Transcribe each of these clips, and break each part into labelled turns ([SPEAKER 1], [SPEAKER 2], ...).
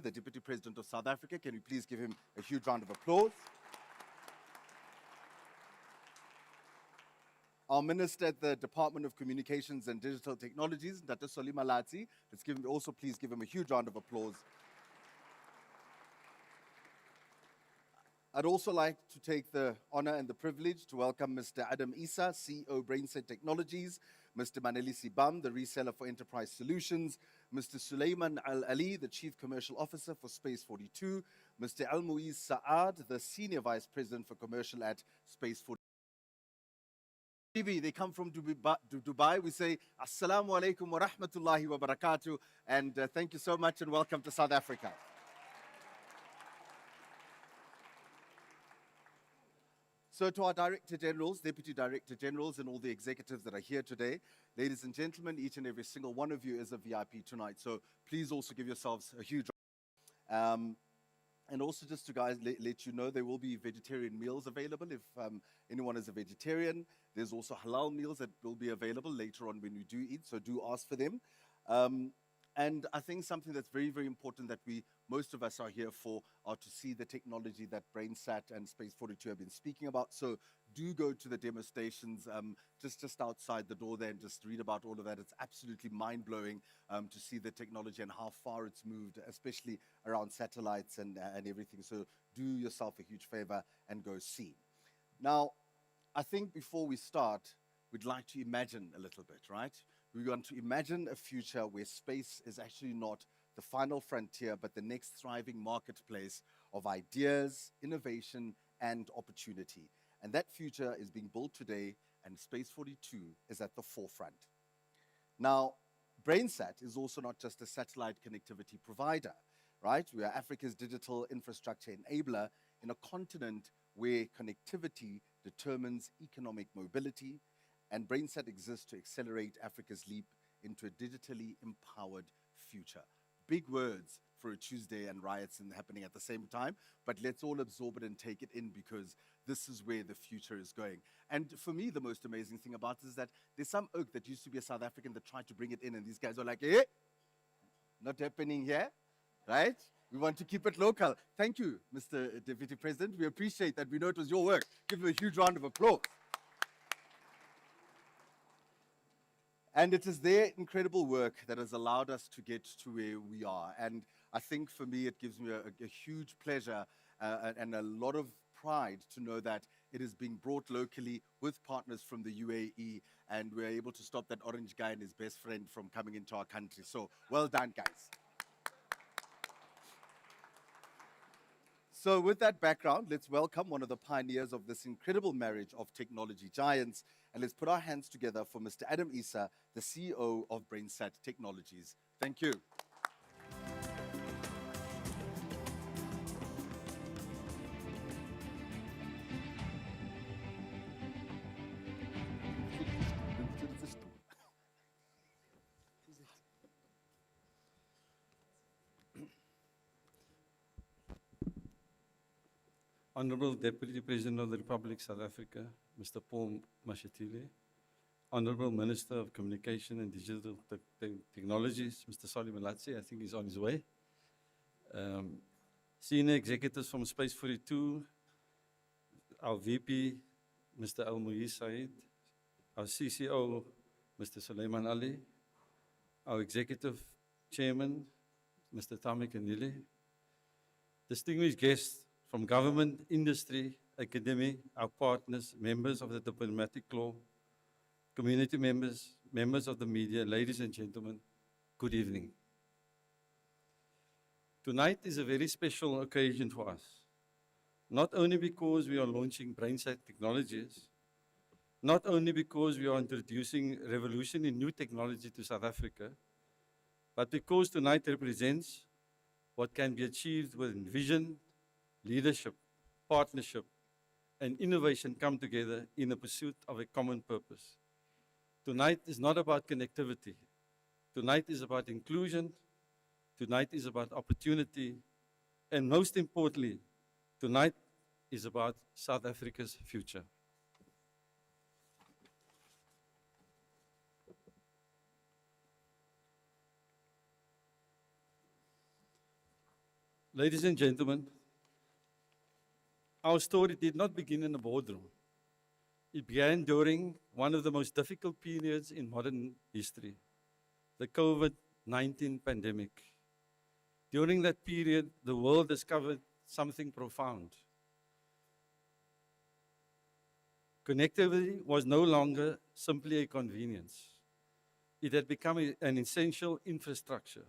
[SPEAKER 1] the Deputy President of South Africa. Can we please give him a huge round of applause? Our Minister at the Department of Communications and Digital Technologies, Dr. Solima Latsi. Also please give him a huge round of applause. I'd also like to take the honor and the privilege to welcome Mr. Adam Issa, CEO, BrainSAT Technologies, Mr. Maneli Sibam, the reseller for Enterprise Solutions, Mr. Sulaiman Al-Ali, the Chief Commercial Officer for Space 42, Mr. Al-Muiz Saad, the Senior Vice President for Commercial at Space 42. They come from Dubai. We say, Assalamu alaikum wa rahmatullahi wa barakatuh, and thank you so much and welcome to South Africa. So to our Director Generals, Deputy Director Generals, and all the executives that are here today, ladies and gentlemen, each and every single one of you is a VIP tonight. So please also give yourselves a huge and also just to let you know, there will be vegetarian meals available if anyone is a vegetarian. There's also halal meals that will be available later on when we do eat, so do ask for them. And I think something that's very, very important that most of us are here for are to see the technology that BrainSAT and Space 42 have been speaking about. So do go to the demo stations just outside the door there and just read about all of that. It's absolutely mind-blowing to see the technology and how far it's moved, especially around satellites and everything. So do yourself a huge favor and go see. Now, I think before we start, we'd like to imagine a little bit, right? We want to imagine a future where space is actually not the final frontier, but the next thriving marketplace of ideas, innovation, and opportunity. And that future is being built today, and Space 42 is at the forefront. Now, BrainSAT is also not just a satellite connectivity provider, right? We are Africa's digital infrastructure enabler in a continent where connectivity determines economic mobility, and BrainSAT exists to accelerate Africa's leap into a digitally empowered future. Big words for a Tuesday and riots happening at the same time, but let's all absorb it and take it in because this is where the future is going. And for me, the most amazing thing about it is that there's some oak that used to be a South African that tried to bring it in, and these guys are like, eh, not happening here, right? We want to keep it local. Thank you, Mr. Deputy President. We appreciate that. We know it was your work. Give him a huge round of applause. And it is their incredible work that has allowed us to get to where we are. And I think for me, it gives me a huge pleasure and a lot of pride to know that it is being brought locally with partners from the UAE, and we're able to stop that orange guy and his best friend from coming into our country. So well done, guys. So with that background, let's welcome one of the pioneers of this incredible marriage of technology giants, and let's put our hands together for Mr. Adam Issa, the CEO of BrainSAT Technologies. Thank you.
[SPEAKER 2] Honorable Deputy President of the Republic of South Africa, Mr. Paul Mashatile, Honorable Minister of Communication and Digital Technologies, Mr. Solima Latsi, I think he's on his way. Senior executives from Space 42, our VP, Mr. Al-Muiz Said, our CCO, Mr. Sulaiman Ali, our Executive Chairman, Mr. Tamik Anile, distinguished guests from government, industry, academy, our partners, members of the diplomatic corps, community members, members of the media, ladies and gentlemen, good evening. Tonight is a very special occasion for us, not only because we are launching BrainSAT Technologies, not only because we are introducing revolution in new technology to South Africa, but because tonight represents what can be achieved when vision, leadership, partnership, and innovation come together in the pursuit of a common purpose. Tonight is not about connectivity. Tonight is about inclusion. Tonight is about opportunity. And most importantly, tonight is about South Africa's future. Ladies and gentlemen, our story did not begin in a boardroom. It began during one of the most difficult periods in modern history, the COVID-19 pandemic. During that period, the world discovered something profound. Connectivity was no longer simply a convenience. It had become an essential infrastructure.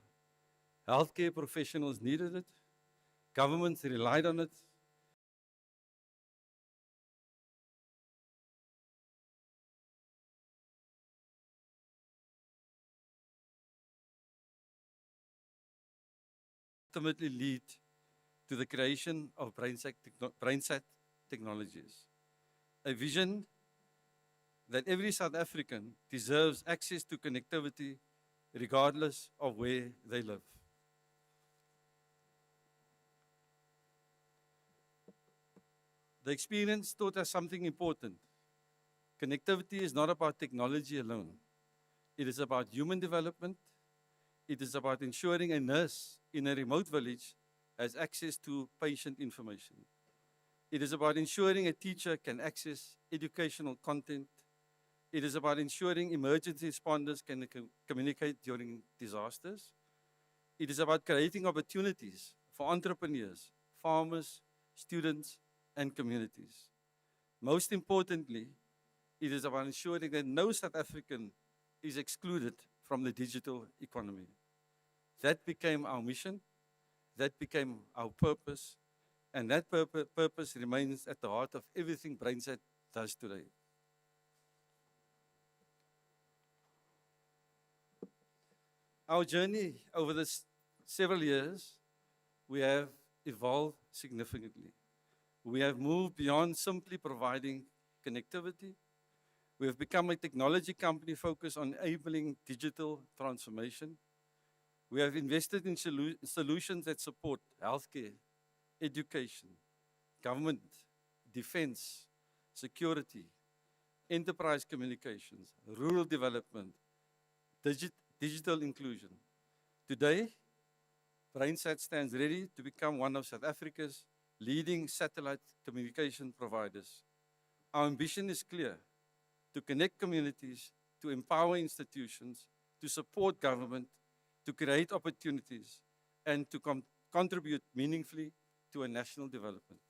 [SPEAKER 2] Healthcare professionals needed it, governments relied on it, ultimately lead to the creation of BrainSAT technologies. A vision that every South African deserves access to connectivity regardless of where they live. The experience taught us something important. Connectivity is not about technology alone. It is about human development. It is about ensuring a nurse in a remote village has access to patient information. It is about ensuring a teacher can access educational content. It is about ensuring emergency responders can communicate during disasters. It is about creating opportunities for entrepreneurs, farmers, students, and communities. Most importantly, it is about ensuring that no South African is excluded from the digital economy. That became our mission, that became our purpose, and that purpose remains at the heart of everything BrainSAT does today. Our journey over this several years, we have evolved significantly. We have moved beyond simply providing connectivity. We have become a technology company focused on enabling digital transformation. We have invested in solutions that support healthcare, education, government, defense, security, enterprise communications, rural development, digital inclusion. Today, BrainSAT stands ready to become one of South Africa's leading satellite communication providers. Our ambition is clear: to connect communities, to empower institutions, to support government, to create opportunities, and to contribute meaningfully to a national development.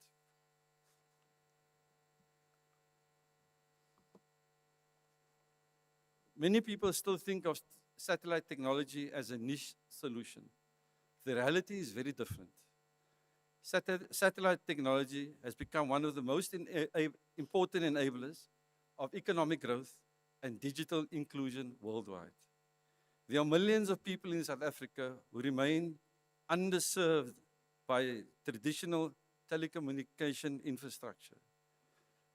[SPEAKER 2] Many people still think of satellite technology as a niche solution. The reality is very different. Satellite technology has become one of the most important enablers of economic growth and digital inclusion worldwide. There are millions of people in South Africa who remain underserved by traditional telecommunication infrastructure.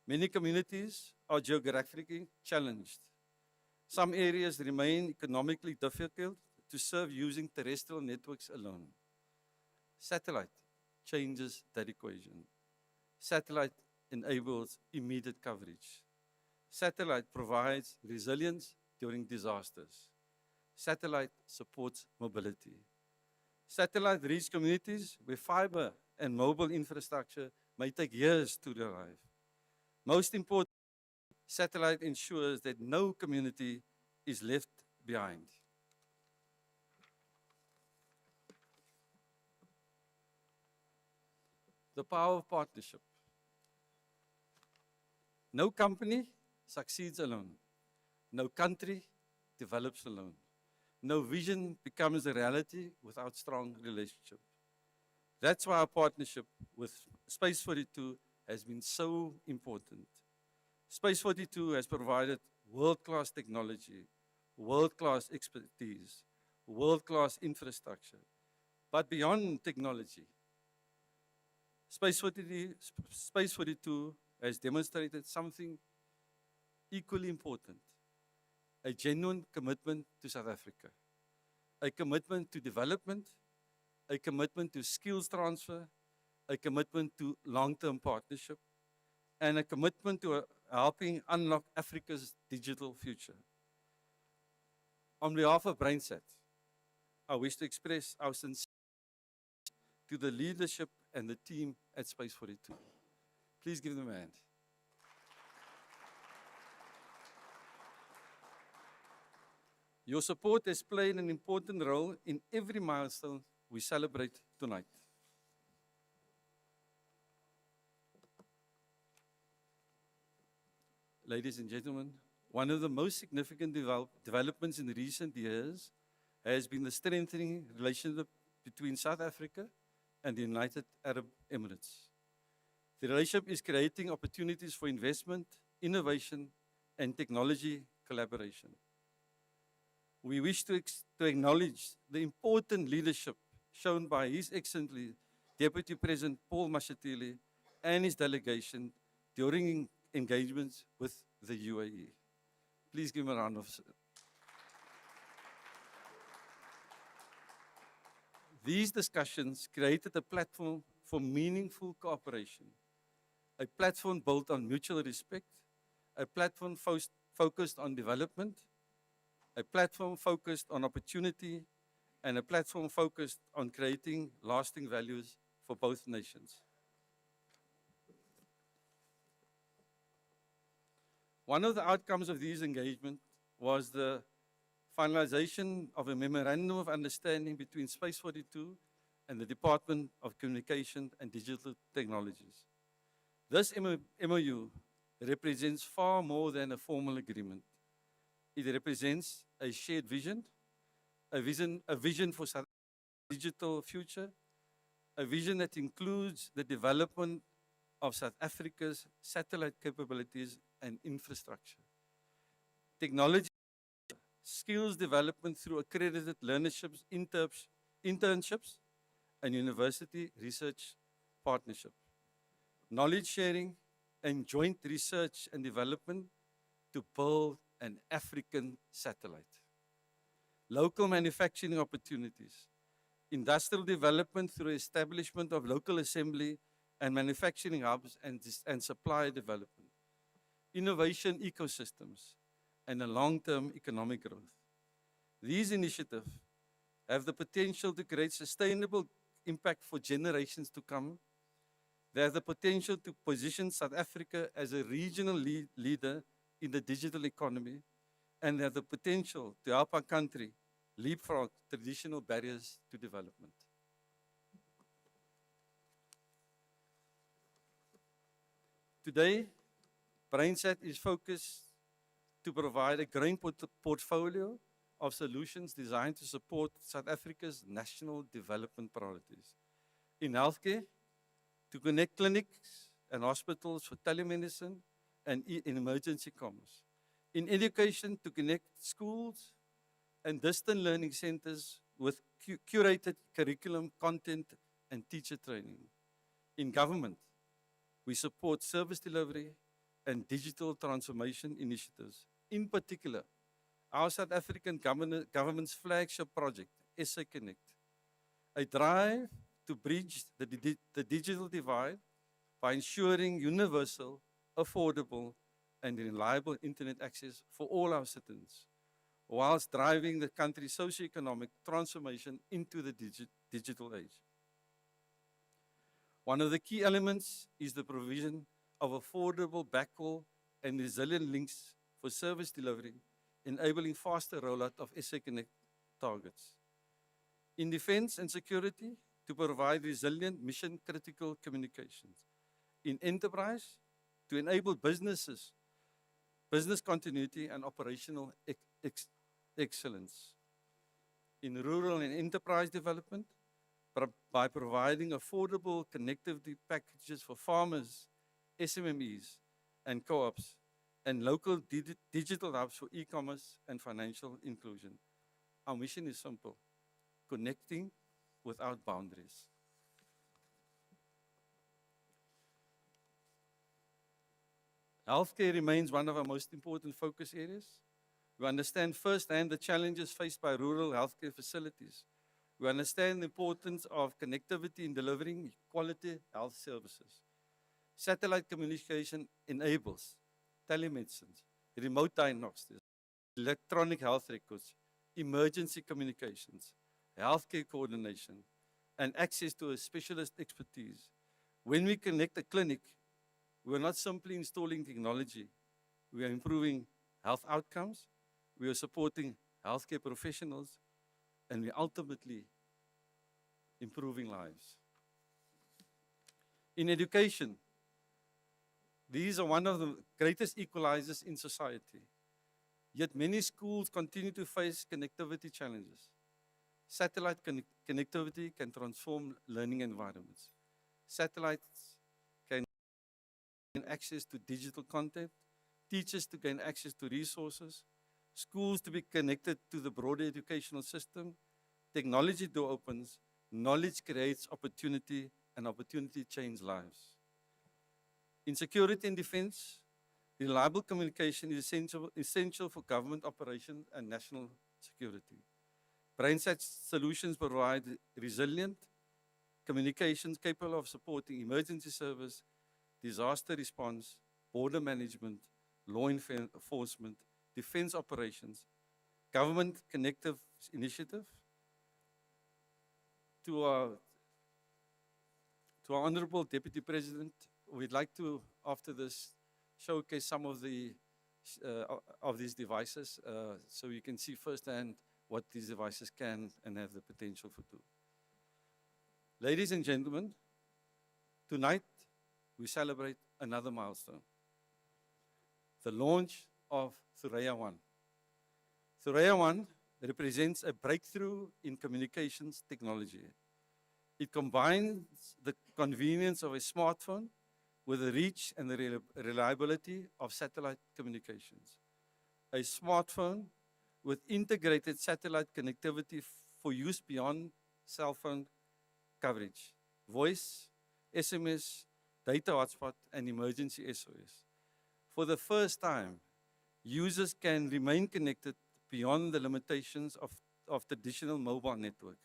[SPEAKER 2] Many communities are geographically challenged. Some areas remain economically difficult to serve using terrestrial networks alone. Satellite changes that equation. Satellite enables immediate coverage. Satellite provides resilience during disasters. Satellite supports mobility. Satellite reaches communities where fiber and mobile infrastructure may take years to arrive. Most important, satellite ensures that no community is left behind. The power of partnership. No company succeeds alone. No country develops alone. No vision becomes a reality without strong relationship. That's why our partnership with Space 42 has been so important. Space 42 has provided world-class technology, world-class expertise, world-class infrastructure. But beyond technology, Space 42 has demonstrated something equally important: a genuine commitment to South Africa, a commitment to development, a commitment to skills transfer, a commitment to long-term partnership, and a commitment to helping unlock Africa's digital future. On behalf of BrainSAT, I wish to express our sincere to the leadership and the team at Space 42. Please give them a hand. Your support has played an important role in every milestone we celebrate tonight. Ladies and gentlemen, one of the most significant developments in recent years has been the strengthening relationship between South Africa and the United Arab Emirates. The relationship is creating opportunities for investment, innovation, and technology collaboration. We wish to acknowledge the important leadership shown by His Excellency Deputy President Paul Mashatile and his delegation during engagements with the UAE. Please give him a round of applause. These discussions created a platform for meaningful cooperation, a platform built on mutual respect, a platform focused on development, a platform focused on opportunity, and a platform focused on creating lasting values for both nations. One of the outcomes of these engagements was the finalization of a memorandum of understanding between Space 42 and the Department of Communication and Digital Technologies. This MOU represents far more than a formal agreement. It represents a shared vision, a vision for South Africa's digital future, a vision that includes the development of South Africa's satellite capabilities and infrastructure, technology, skills development through accredited learnerships, internships, and university research partnership, knowledge sharing, and joint research and development to build an African satellite, local manufacturing opportunities, industrial development through establishment of local assembly and manufacturing hubs and supply development, innovation ecosystems, and a long-term economic growth. These initiatives have the potential to create sustainable impact for generations to come. They have the potential to position South Africa as a regional leader in the digital economy, and they have the potential to help our country leapfrog traditional barriers to development. Today, BrainSAT is focused to provide a growing portfolio of solutions designed to support South Africa's national development priorities. In healthcare, to connect clinics and hospitals for telemedicine and in emergency commerce. In education, to connect schools and distant learning centers with curated curriculum, content, and teacher training. In government, we support service delivery and digital transformation initiatives. In particular, our South African government's flagship project, SA Connect, a drive to bridge the digital divide by ensuring universal, affordable, and reliable internet access for all our citizens, whilst driving the country's socio-economic transformation into the digital age. One of the key elements is the provision of affordable backhaul and resilient links for service delivery, enabling faster rollout of SA Connect targets. In defense and security, to provide resilient mission-critical communications. In enterprise, to enable business continuity and operational excellence. In rural and enterprise development, by providing affordable connectivity packages for farmers, SMMEs, and co-ops, and local digital hubs for e-commerce and financial inclusion. Our mission is simple: connecting without boundaries. Healthcare remains one of our most important focus areas. We understand firsthand the challenges faced by rural healthcare facilities. We understand the importance of connectivity in delivering quality health services. Satellite communication enables telemedicine, remote diagnostics, electronic health records, emergency communications, healthcare coordination, and access to a specialist expertise. When we connect a clinic, we are not simply installing technology. We are improving health outcomes, we are supporting healthcare professionals, and we are ultimately improving lives. In education, these are one of the greatest equalizers in society. Yet many schools continue to face connectivity challenges. Satellite connectivity can transform learning environments. Satellites can gain access to digital content, teachers to gain access to resources, schools to be connected to the broader educational system. Technology door opens, knowledge creates opportunity, and opportunity changes lives. In security and defense, reliable communication is essential for government operation and national security. BrainSAT solutions provide resilient communications capable of supporting emergency service, disaster response, border management, law enforcement, defense operations, government connective initiative. To our Honorable Deputy President, we'd like to, after this, showcase some of these devices so you can see firsthand what these devices can and have the potential for do. Ladies and gentlemen, tonight we celebrate another milestone, the launch of Thuraya 1. Thuraya 1 represents a breakthrough in communications technology. It combines the convenience of a smartphone with the reach and the reliability of satellite communications. A smartphone with integrated satellite connectivity for use beyond cell phone coverage, voice, SMS, data hotspot, and emergency SOS. For the first time, users can remain connected beyond the limitations of traditional mobile network.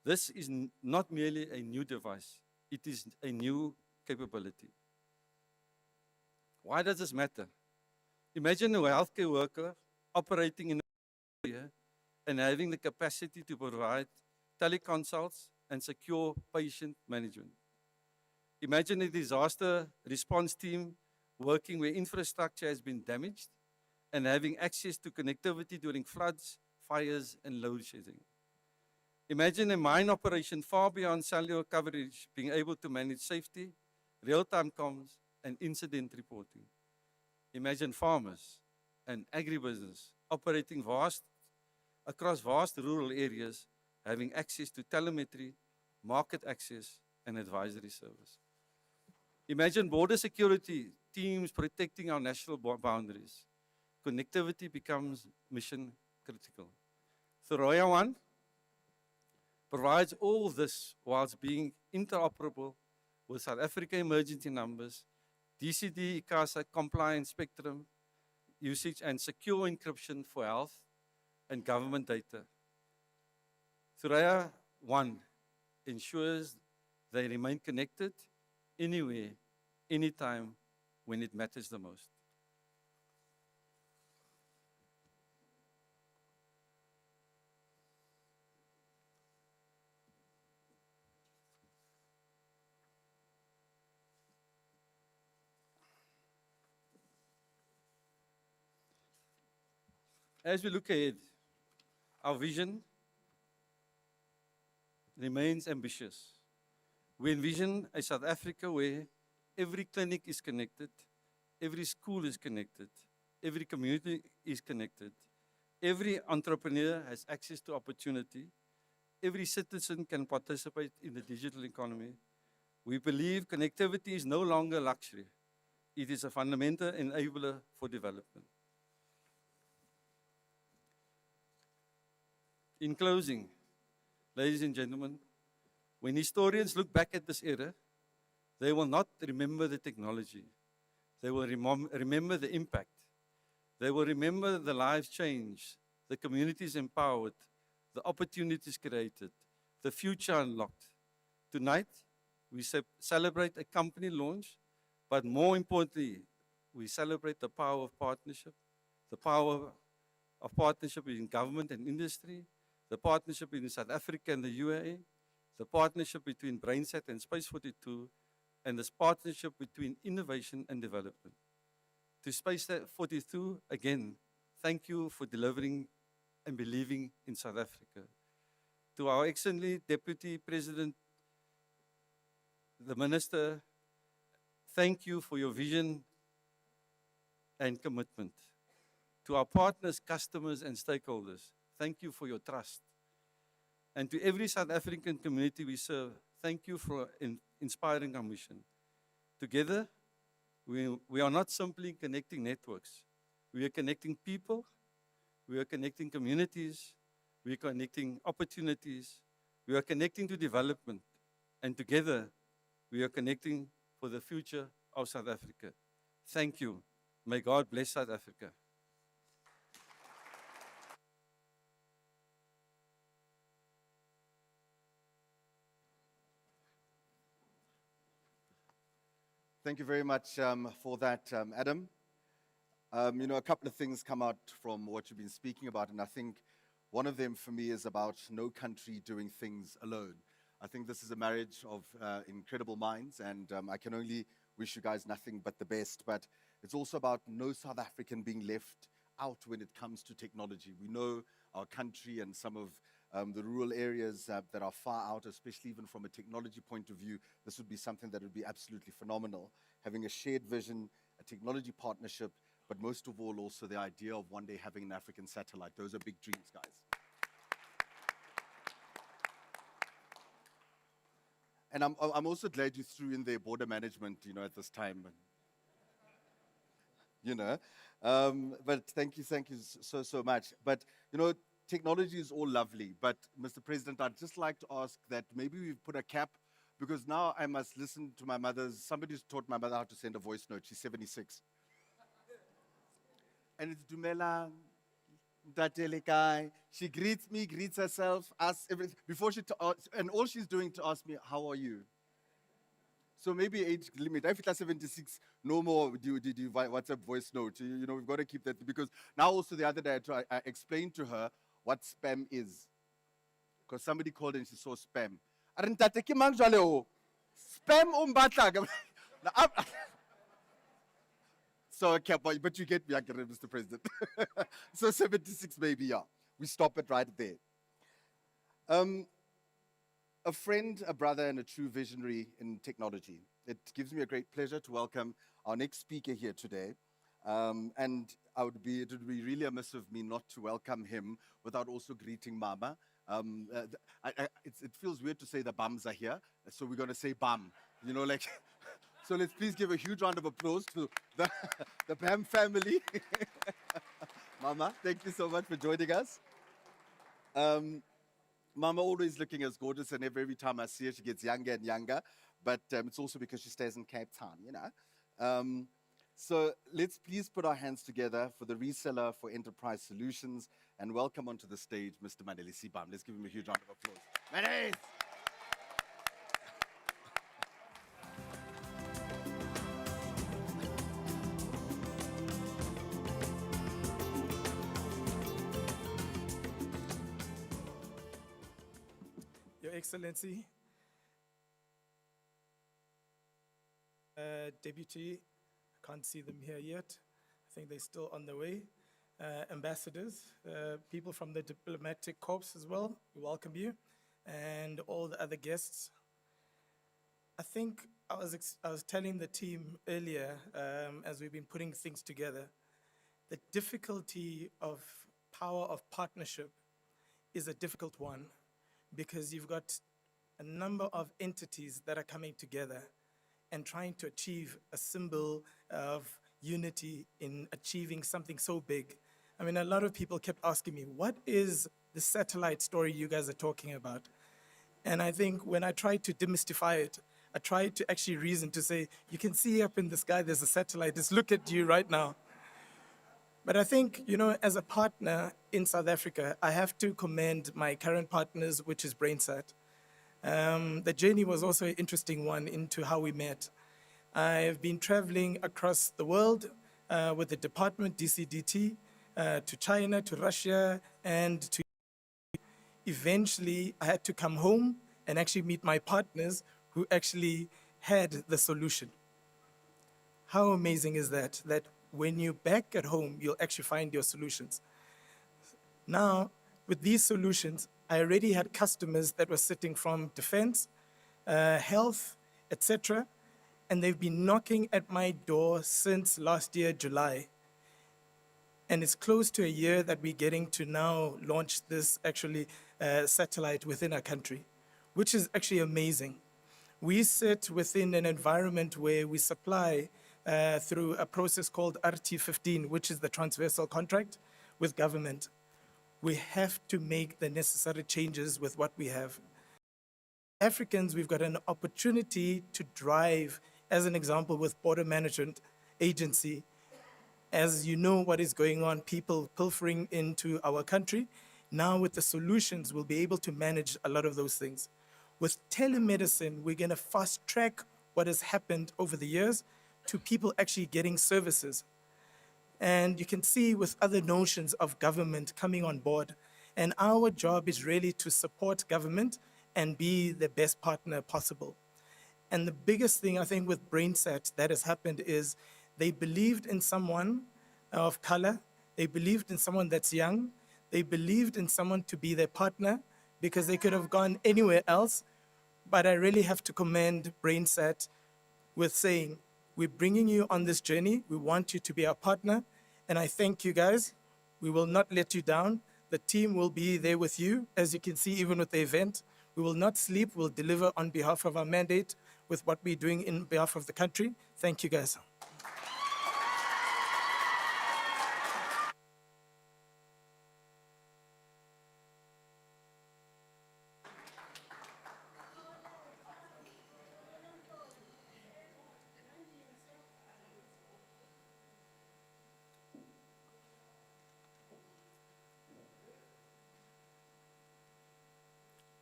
[SPEAKER 2] This is not merely a new device, it is a new capability. Why does this matter? Imagine a healthcare worker operating in an area and having the capacity to provide teleconsults and secure patient management. Imagine a disaster response team working where infrastructure has been damaged and having access to connectivity during floods, fires, and load shedding. Imagine a mine operation far beyond cellular coverage being able to manage safety, real-time comms, and incident reporting. Imagine farmers and agribusiness operating across vast rural areas, having access to telemetry, market access, and advisory service. Imagine border security teams protecting our national boundaries. Connectivity becomes mission critical. Thuraya 1 provides all this whilst being interoperable with South Africa emergency numbers, DCD ICASA compliant spectrum usage, and secure encryption for health and government data. Thuraya 1 ensures they remain connected anywhere, anytime, when it matters the most. As we look ahead, our vision remains ambitious. We envision a South Africa where every clinic is connected, every school is connected, every community is connected, every entrepreneur has access to opportunity, every citizen can participate in the digital economy. We believe connectivity is no longer luxury. It is a fundamental enabler for development. In closing, ladies and gentlemen, when historians look back at this era, they will not remember the technology. They will remember the impact. They will remember the lives changed, the communities empowered, the opportunities created, the future unlocked. Tonight, we celebrate a company launch, but more importantly, we celebrate the power of partnership, the power of partnership in government and industry, the partnership in South Africa and the UAE, the partnership between BrainSAT and Space 42, and this partnership between innovation and development. To Space 42, again, thank you for delivering and believing in South Africa. To our excellent Deputy President, the Minister, thank you for your vision and commitment. To our partners, customers, and stakeholders, thank you for your trust. And to every South African community we serve, thank you for inspiring our mission. Together, we are not simply connecting networks. We are connecting people, we are connecting communities, we are connecting opportunities, we are connecting to development, and together, we are connecting for the future of South Africa. Thank you. May God bless South Africa.
[SPEAKER 1] Thank you very much for that, Adam. You know, a couple of things come out from what you've been speaking about, and I think one of them for me is about no country doing things alone. I think this is a marriage of incredible minds, and I can only wish you guys nothing but the best. But it's also about no South African being left out when it comes to technology. We know our country and some of the rural areas that are far out, especially even from a technology point of view, this would be something that would be absolutely phenomenal. Having a shared vision, a technology partnership, but most of all, also the idea of one day having an African satellite. Those are big dreams, guys. And I'm also glad you threw in their border management, you know, at this time. You know, but thank you so much. But, you know, technology is all lovely, but Mr. President, I'd just like to ask that maybe we put a cap, because now I must listen to my mother's, somebody's taught my mother how to send a voice note. She's 76. And it's Dumela, Ntatele Kai. She greets me, greets herself, asks everything, before she, and all she's doing to ask me, how are you? So maybe age limit. If it's 76, no more do you WhatsApp voice note. You know, we've got to keep that, because now also the other day I explained to her what spam is. Because somebody called and she saw spam. Spam So, okay, but you get me, Mr. President. So 76 maybe, yeah. We stop it right there. A friend, a brother, and a true visionary in technology. It gives me a great pleasure to welcome our next speaker here today. And it would be really amiss of me not to welcome him without also greeting Mama. It feels weird to say the bums are here, so we're going to say bum. You know, like, so let's please give a huge round of applause to the Bam family. Mama, thank you so much for joining us. Mama always looking as gorgeous, and every time I see her, she gets younger and younger. But it's also because she stays in Cape Town, you know. So let's please put our hands together for the reseller for enterprise solutions, and welcome onto the stage, Mr. Mandeli Sibam. Let's give him a huge round of applause. Mandeli!
[SPEAKER 3] Your Excellency, Deputy, I can't see them here yet. I think they're still on the way. Ambassadors, people from the diplomatic corps as well, we welcome you, and all the other guests. I think I was telling the team earlier, as we've been putting things together, the difficulty of power of partnership is a difficult one, because you've got a number of entities that are coming together and trying to achieve a symbol of unity in achieving something so big. I mean, a lot of people kept asking me, what is the satellite story you guys are talking about? And I think when I tried to demystify it, I tried to actually reason to say, you can see up in the sky, there's a satellite, just look at you right now. But I think, you know, as a partner in South Africa, I have to commend my current partners, which is BrainSAT. The journey was also an interesting one into how we met. I've been traveling across the world with the department, DCDT, to China, to Russia, and to eventually I had to come home and actually meet my partners who actually had the solution. How amazing is that? That when you're back at home, you'll actually find your solutions. Now, with these solutions, I already had customers that were sitting from defense, health, etc., and they've been knocking at my door since last year, July. And it's close to a year that we're getting to now launch this satellite within our country, which is actually amazing. We sit within an environment where we supply through a process called RT15, which is the transversal contract with government. We have to make the necessary changes with what we have. Africans, we've got an opportunity to drive, as an example, with Border Management Agency. As you know what is going on, people pilfering into our country. Now with the solutions, we'll be able to manage a lot of those things. With telemedicine, we're going to fast track what has happened over the years to people actually getting services. And you can see with other notions of government coming on board. And our job is really to support government and be the best partner possible. And the biggest thing I think with BrainSAT that has happened is they believed in someone of color, they believed in someone that's young, they believed in someone to be their partner because they could have gone anywhere else. But I really have to commend BrainSAT with saying, we're bringing you on this journey. We want you to be our partner. And I thank you guys. We will not let you down. The team will be there with you, as you can see, even with the event. We will not sleep. We'll deliver on behalf of our mandate with what we're doing in behalf of the country. Thank you, guys.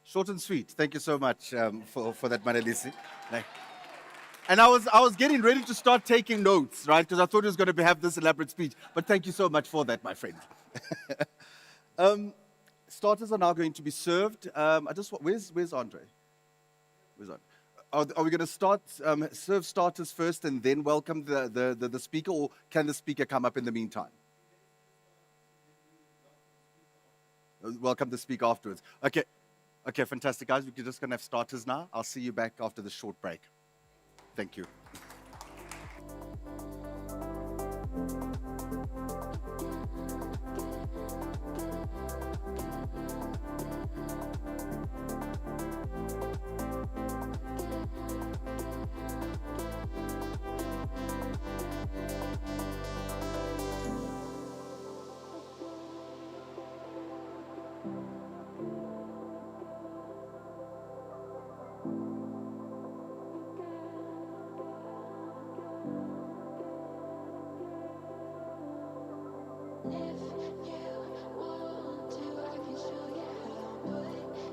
[SPEAKER 1] Short and sweet. Thank you so much for that, Manalisi. And I was getting ready to start taking notes, right? Because I thought he was going to have this elaborate speech. But thank you so much for that, my friend. Starters are now going to be served. Where's Andre? Where's Andre? Are we going to serve starters first and then welcome the speaker, or can the speaker come up in the meantime? Welcome the speaker afterwards. Okay, fantastic, guys. We're just going to have starters now. I'll see you back after the short break. Thank you.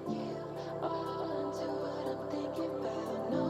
[SPEAKER 4] Put you all into what I'm thinking about. No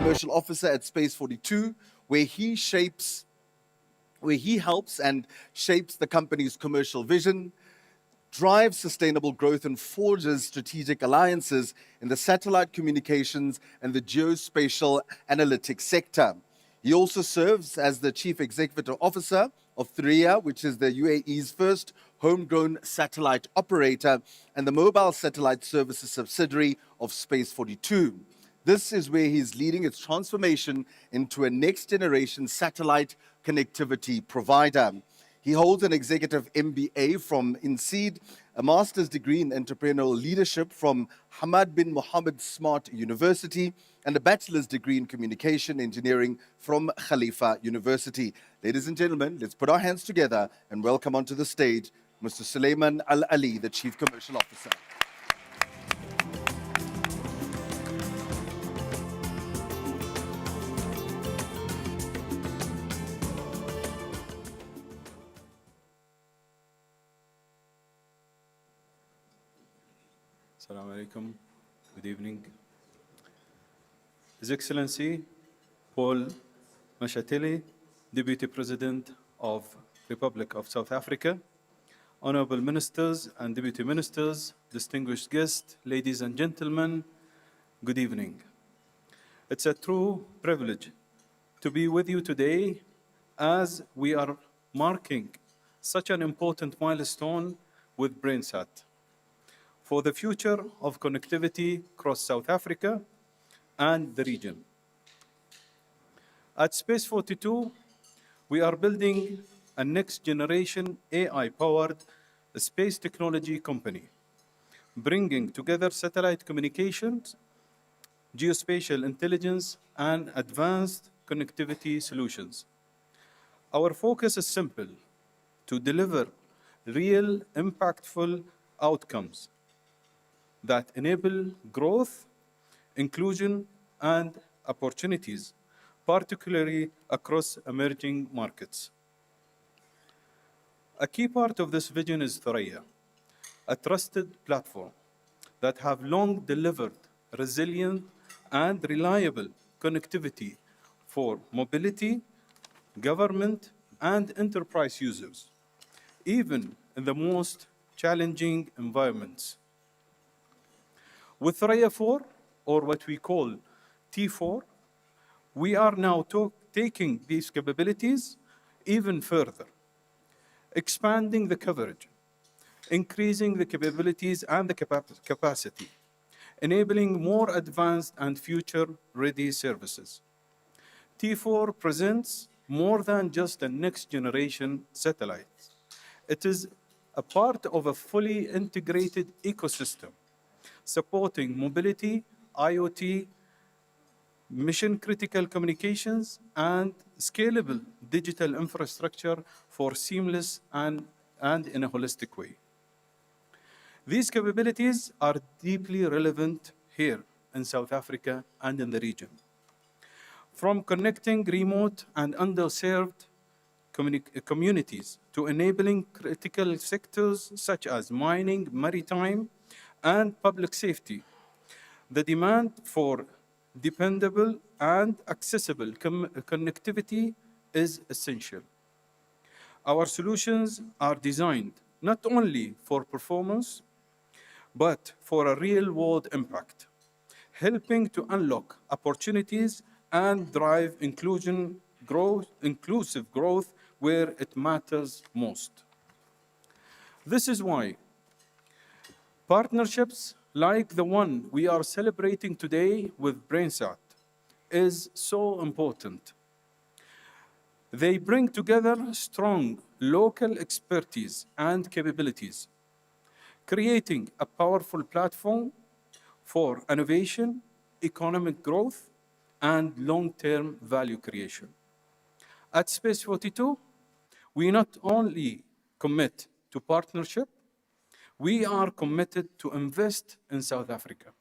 [SPEAKER 1] Commercial Officer at Space 42, where he helps and shapes the company's commercial vision, drives sustainable growth, and forges strategic alliances in the satellite communications and the geospatial analytics sector. He also serves as the Chief Executive Officer of Thuraya, which is the UAE's first homegrown satellite operator and the mobile satellite services subsidiary of Space 42. This is where he's leading its transformation into a next-generation satellite connectivity provider. He holds an executive MBA from INSEAD, a master's degree in entrepreneurial leadership from Hamad bin Mohammed Smart University, and a bachelor's degree in communication engineering from Khalifa University. Ladies and gentlemen, let's put our hands together and welcome onto the stage Mr. Suleiman Al Ali, the Chief Commercial Officer.
[SPEAKER 4] Assalamu alaikum. Good evening. His Excellency Paul Mashatile, Deputy President of Republic of South Africa, Honorable Ministers and Deputy Ministers, distinguished guests, ladies and gentlemen, good evening. It's a true privilege to be with you today as we are marking such an important milestone with BrainSAT for the future of connectivity across South Africa and the region. At Space 42, we are building a next-generation AI-powered space technology company, bringing together satellite communications, geospatial intelligence, and advanced connectivity solutions. Our focus is simple: to deliver real, impactful outcomes that enable growth, inclusion, and opportunities, particularly across emerging markets. A key part of this vision is Thuraya, a trusted platform that have long delivered resilient and reliable connectivity for mobility, government, and enterprise users, even in the most challenging environments. With Thuraya 4, or what we call T4, we are now taking these capabilities even further, expanding the coverage, increasing the capabilities and the capacity, enabling more advanced and future-ready services. T4 presents more than just a next-generation satellite. It is a part of a fully integrated ecosystem supporting mobility, IoT, mission-critical communications, and scalable digital infrastructure for seamless and in a holistic way. These capabilities are deeply relevant here in South Africa and in the region. From connecting remote and underserved communities to enabling critical sectors such as mining, maritime, and public safety, the demand for dependable and accessible connectivity is essential. Our solutions are designed not only for performance, but for a real-world impact, helping to unlock opportunities and drive inclusive growth where it matters most. This is why partnerships like the one we are celebrating today with BrainSAT is so important. They bring together strong local expertise and capabilities, creating a powerful platform for innovation, economic growth, and long-term value creation. At Space 42, we not only commit to partnership, we are committed to invest in South Africa.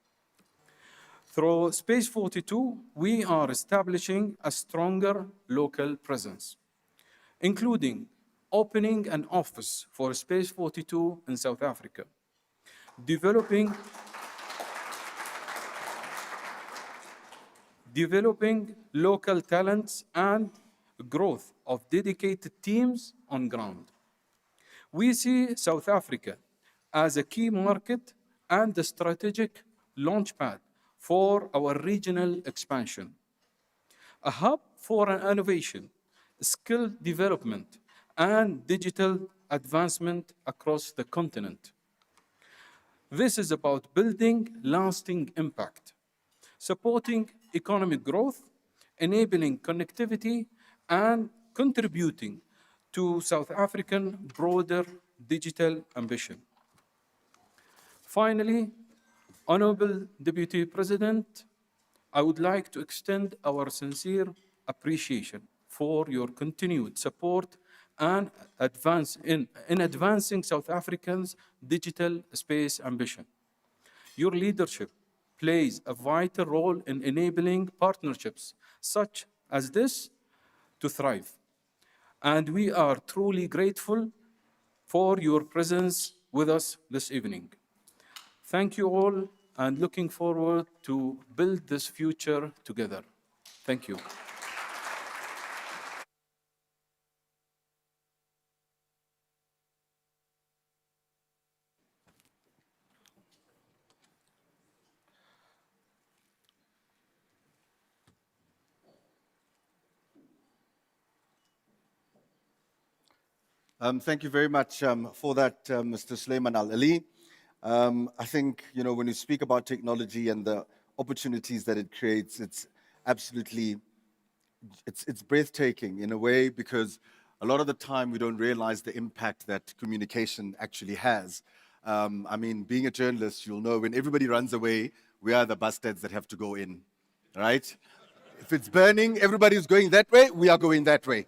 [SPEAKER 4] Through Space 42, we are establishing a stronger local presence, including opening an office for Space 42 in South Africa, developing local talents, and growth of dedicated teams on ground. We see South Africa as a key market and a strategic launchpad for our regional expansion, a hub for innovation, skill development, and digital advancement across the continent. This is about building lasting impact, supporting economic growth, enabling connectivity, and contributing to South African broader digital ambition. Finally, Honorable Deputy President, I would like to extend our sincere appreciation for your continued support and in advancing South Africans' digital space ambition. Your leadership plays a vital role in enabling partnerships such as this to thrive. And we are truly grateful for your presence with us this evening. Thank you all, and looking forward to build this future together. Thank you.
[SPEAKER 1] Thank you very much for that, Mr. Sulaiman Al-Ali. I think, when you speak about technology and the opportunities that it creates, it's absolutely, it's breathtaking in a way, because a lot of the time we don't realize the impact that communication actually has. I mean, being a journalist, you'll know when everybody runs away, we are the bastards that have to go in, right? If it's burning, everybody's going that way, we are going that way.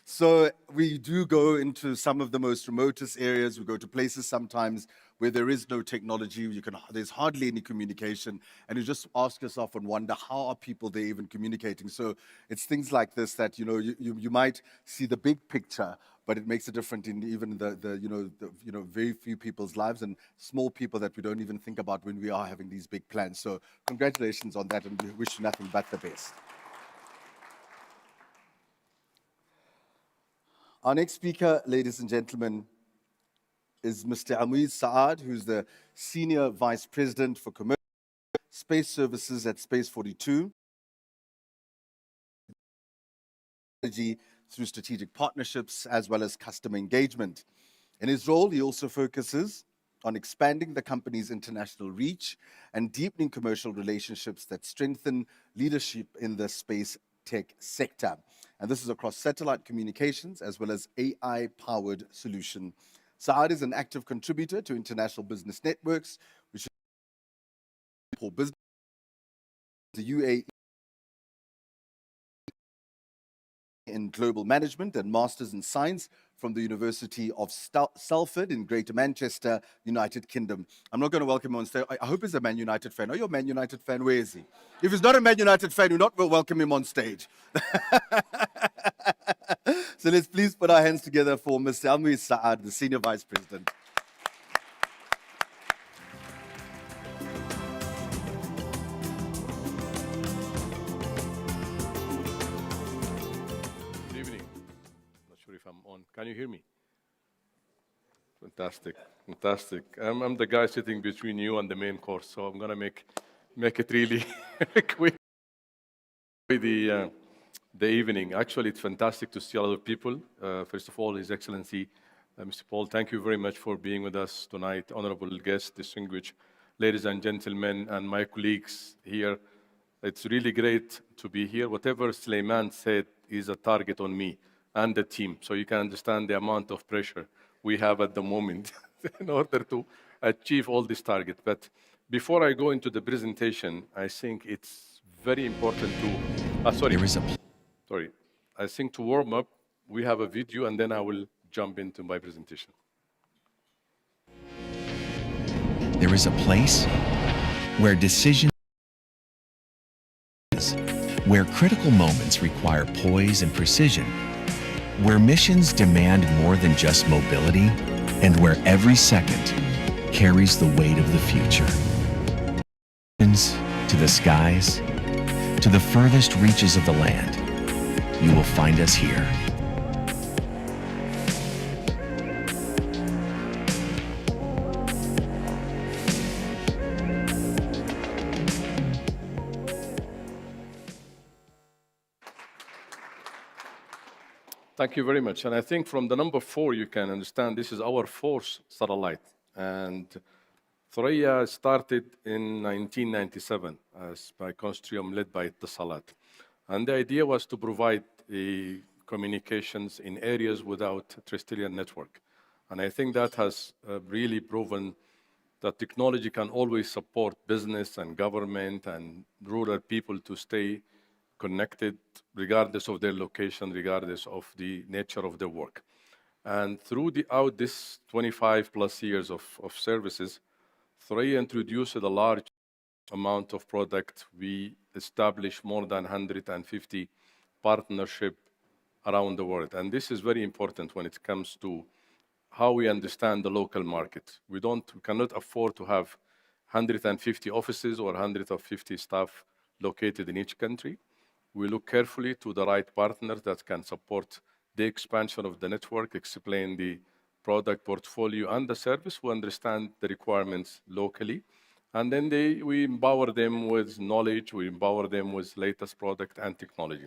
[SPEAKER 1] So we do go into some of the most remotest areas. We go to places sometimes where there is no technology. There's hardly any communication. And you just ask yourself and wonder, how are people there even communicating? So it's things like this that, you might see the big picture, but it makes a difference in even the very few people's lives and small people that we don't even think about when we are having these big plans. So congratulations on that, and we wish you nothing but the best. Our next speaker, ladies and gentlemen, is Mr. Amoid Saad, who's the Senior Vice President for Commercial Space Services at Space 42, through strategic partnerships as well as customer engagement. In his role, he also focuses on expanding the company's international reach and deepening commercial relationships that strengthen leadership in the space tech sector. And this is across satellite communications as well as AI-powered solution. Saad is an active contributor to international business networks, which is for business, the UAE in global management, and Masters in Science from the University of Salford in Greater Manchester, United Kingdom. I'm not going to welcome him on stage. I hope he's a Man United fan. Are you a Man United fan? Where is he? If he's not a Man United fan, we're not going to welcome him on stage. So let's please put our hands together for Mr. Amoid Saad, the Senior Vice President.
[SPEAKER 5] Can you hear me? Fantastic, fantastic. I'm the guy sitting between you and the main course, so I'm gonna make it really quick. The evening. Actually, it's fantastic to see a lot of people. First of all, His Excellency, Mr. Paul, thank you very much for being with us tonight. Honorable guests, distinguished ladies and gentlemen, and my colleagues here. It's really great to be here. Whatever Sulaiman said is a target on me and the team, so you can understand the amount of pressure we have at the moment in order to achieve all this target. But before I go into the presentation, I think it's very important to, I think to warm up, we have a video, and then I will jump into my presentation.
[SPEAKER 6] There is a place where decisions, where critical moments require poise and precision, where missions demand more than just mobility, and where every second carries the weight of the future. To the skies, to the furthest reaches of the land, you will find us here.
[SPEAKER 5] Thank you very much. And I think from the number 4, you can understand this is our 4th satellite. And Thuraya started in 1997 as by consortium led by Itasalat. And the idea was to provide communications in areas without terrestrial network. And I think that has really proven that technology can always support business and government and rural people to stay connected regardless of their location, regardless of the nature of their work. And throughout this 25 plus years of services, Thuraya introduced a large amount of product. We established more than 150 partnerships around the world. And this is very important when it comes to how we understand the local market. We cannot afford to have 150 offices or 150 staff located in each country. We look carefully to the right partners that can support the expansion of the network, explain the product portfolio and the service, who understand the requirements locally. And then we empower them with knowledge, we empower them with latest product and technology.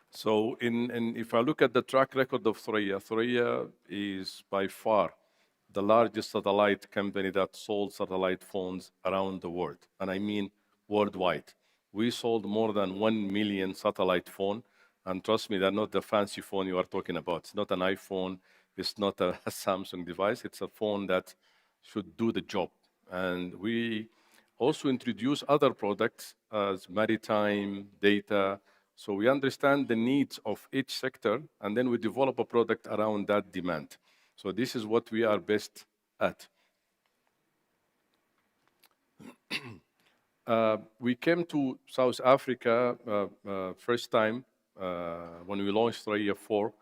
[SPEAKER 5] So if I look at the track record of Thuraya, Thuraya is by far the largest satellite company that sold satellite phones around the world. And I mean worldwide. We sold more than 1 million satellite phone. And trust me, that's not the fancy phone you are talking about. It's not an iPhone. It's not a Samsung device. It's a phone that should do the job. And we also introduce other products as maritime, data. So we understand the needs of each sector, and then we develop a product around that demand. So this is what we are best at. We came to South Africa first time when we launched Thuraya 4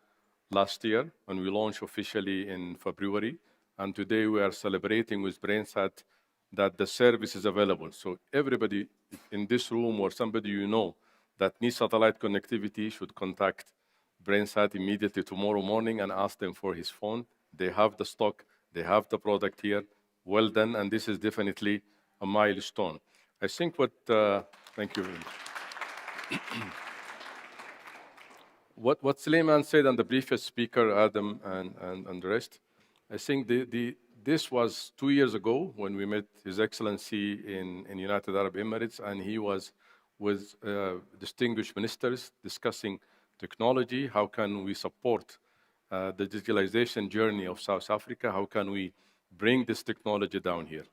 [SPEAKER 5] last year, when we launched officially in February. And today we are celebrating with BrainSAT that the service is available. So everybody in this room or somebody you know that needs satellite connectivity should contact BrainSAT immediately tomorrow morning and ask them for his phone. They have the stock, they have the product here. Well done, and this is definitely a milestone. I think thank you very much. What Suleiman said and the previous speaker, Adam and the rest, I think this was 2 years ago when we met His Excellency in United Arab Emirates, and he was with distinguished ministers discussing technology, how can we support the digitalization journey of South Africa, how can we bring this technology down here.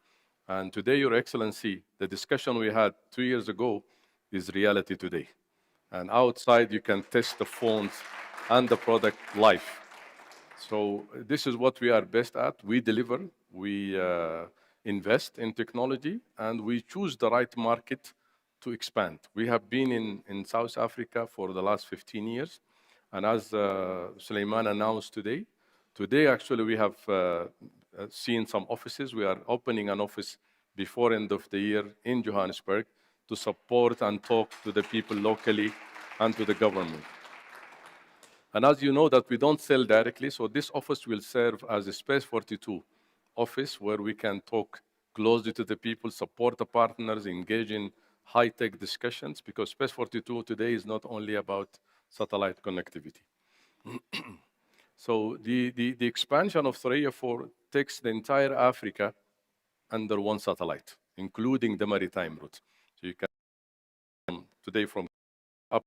[SPEAKER 5] And today, Your Excellency, the discussion we had 2 years ago is reality today. And outside, you can test the phones and the product live. So this is what we are best at. We deliver, we invest in technology, and we choose the right market to expand. We have been in South Africa for the last 15 years. And as Suleiman announced today actually we have seen some offices. We are opening an office before end of the year in Johannesburg to support and talk to the people locally and to the government. And as you know that we don't sell directly, so this office will serve as a Space 42 office where we can talk closely to the people, support the partners, engage in high-tech discussions, because Space 42 today is not only about satellite connectivity. So the expansion of Thuraya 4 takes the entire Africa under one satellite, including the maritime route. So you can today from up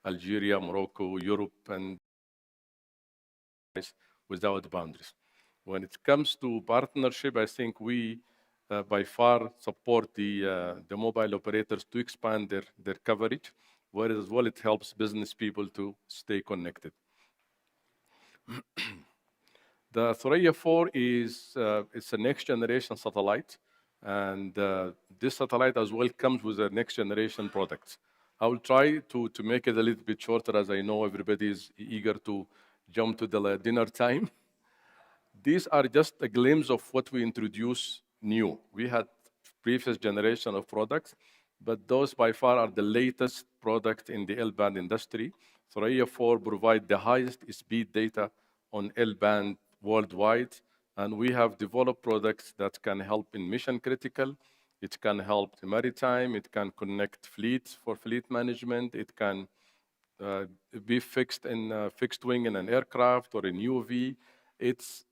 [SPEAKER 5] Algeria, Morocco, Europe, and without boundaries. When it comes to partnership, I think we by far support the mobile operators to expand their coverage, whereas as well it helps business people to stay connected. The Thuraya 4 it's a next generation satellite, and this satellite as well comes with a next generation product. I will try to make it a little bit shorter, as I know everybody is eager to jump to the dinner time. These are just a glimpse of what we introduce new. We had previous generation of products, but those by far are the latest product in the L-band industry. Thuraya 4 provide the highest speed data on L-band worldwide, and we have developed products that can help in mission critical. It can help the maritime. It can connect fleets for fleet management. It can uh, be fixed in fixed wing in an aircraft or in UV. It's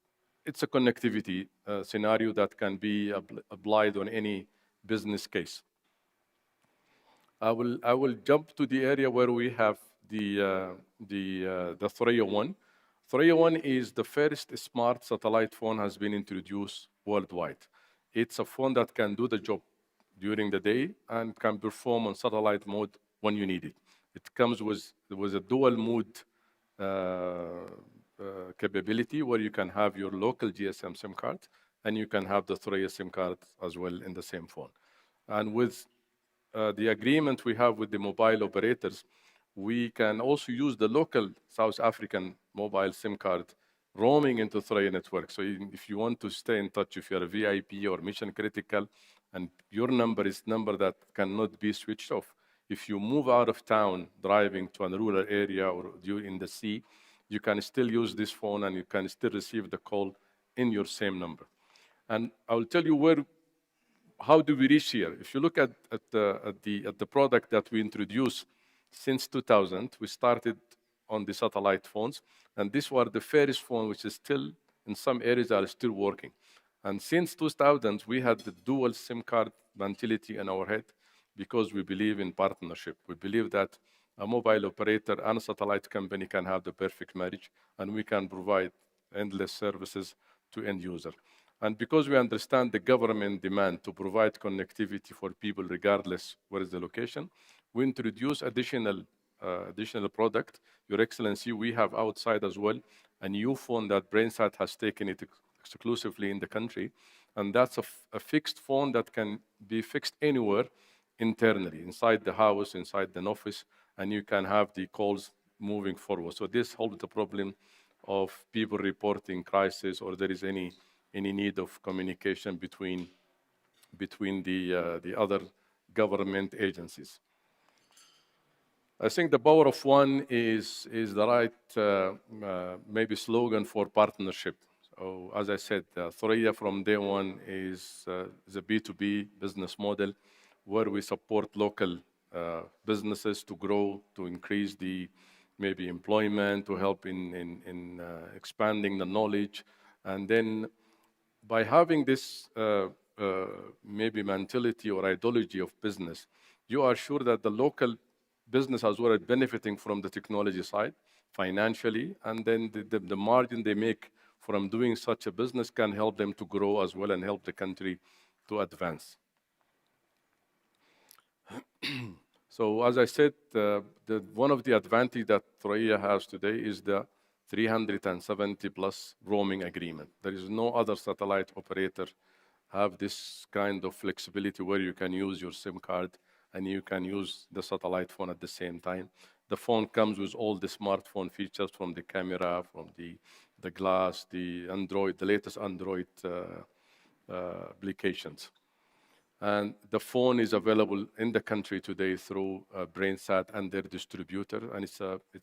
[SPEAKER 5] a connectivity scenario that can be applied on any business case. I will jump to the area where we have the Thuraya 1. Thuraya 1 is the first smart satellite phone has been introduced worldwide. It's a phone that can do the job during the day and can perform on satellite mode when you need it. It comes with a dual mode capability where you can have your local GSM SIM card and you can have the Thuraya SIM card as well in the same phone. And with the agreement we have with the mobile operators, we can also use the local South African mobile SIM card roaming into Thuraya network. So if you want to stay in touch, if you're a VIP or mission critical, and your number is number that cannot be switched off. If you move out of town driving to a rural area or you're in the sea, you can still use this phone and you can still receive the call in your same number. And I will tell you how do we reach here? If you look at the product that we introduced since 2000, we started on the satellite phones, and this was the first phone which is still, in some areas, are still working. And since 2000, we had the dual SIM card mentality in our head because we believe in partnership. We believe that a mobile operator and a satellite company can have the perfect marriage, and we can provide endless services to end user. And because we understand the government demand to provide connectivity for people regardless where is the location, we introduce additional product. Your Excellency, we have outside as well a new phone that BrainSAT has taken it exclusively in the country, and that's a fixed phone that can be fixed anywhere internally, inside the house, inside an office, and you can have the calls moving forward. So this solves the problem of people reporting crisis or there is any need of communication between the other government agencies. I think the power of one is the right maybe slogan for partnership. So as I said, Thuraya from day one is a B2B business model where we support local businesses to grow, to increase the maybe employment, to help in expanding the knowledge. And then by having this maybe mentality or ideology of business, you are sure that the local business as well is benefiting from the technology side financially, and then the margin they make from doing such a business can help them to grow as well and help the country to advance. So as I said, one of the advantages that Thuraya has today is the 370 plus roaming agreement. There is no other satellite operator have this kind of flexibility where you can use your SIM card and you can use the satellite phone at the same time. The phone comes with all the smartphone features from the camera, from the glass, the Android, the latest Android applications. And the phone is available in the country today through BrainSAT and their distributor, and it's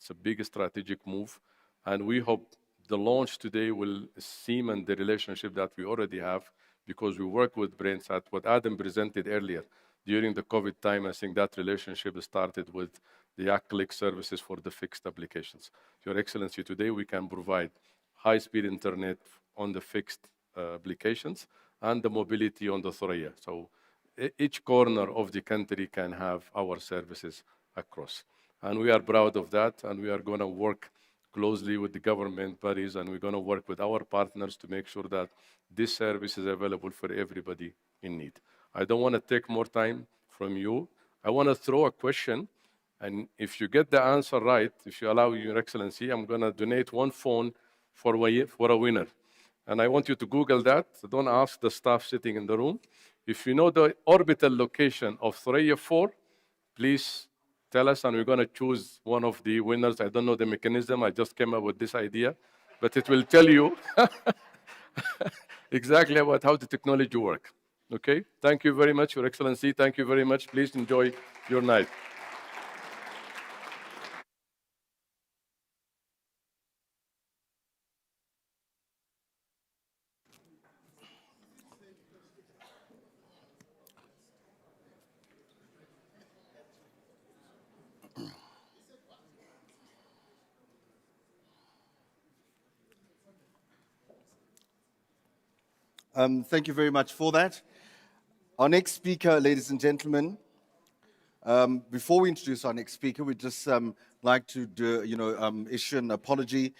[SPEAKER 5] a big strategic move. And we hope the launch today will cement the relationship that we already have because we work with BrainSAT, what Adam presented earlier. During the COVID time, I think that relationship started with the click services for the fixed applications. Your Excellency, today we can provide high-speed internet on the fixed applications and the mobility on the Thuraya. So each corner of the country can have our services across. And we are proud of that, and we are going to work closely with the government bodies, and we're going to work with our partners to make sure that this service is available for everybody in need. I don't want to take more time from you. I want to throw a question, and if you get the answer right, if you allow Your Excellency, I'm going to donate one phone for a winner. And I want you to Google that. So don't ask the staff sitting in the room. If you know the orbital location of Thuraya 4, please tell us, and we're going to choose one of the winners. I don't know the mechanism. I just came up with this idea. But it will tell you exactly about how the technology works. Okay? Thank you very much, Your Excellency. Thank you very much. Please enjoy your night.
[SPEAKER 1] Thank you very much for that. Our next speaker, ladies and gentlemen, before we introduce our next speaker, we'd just like to issue an apology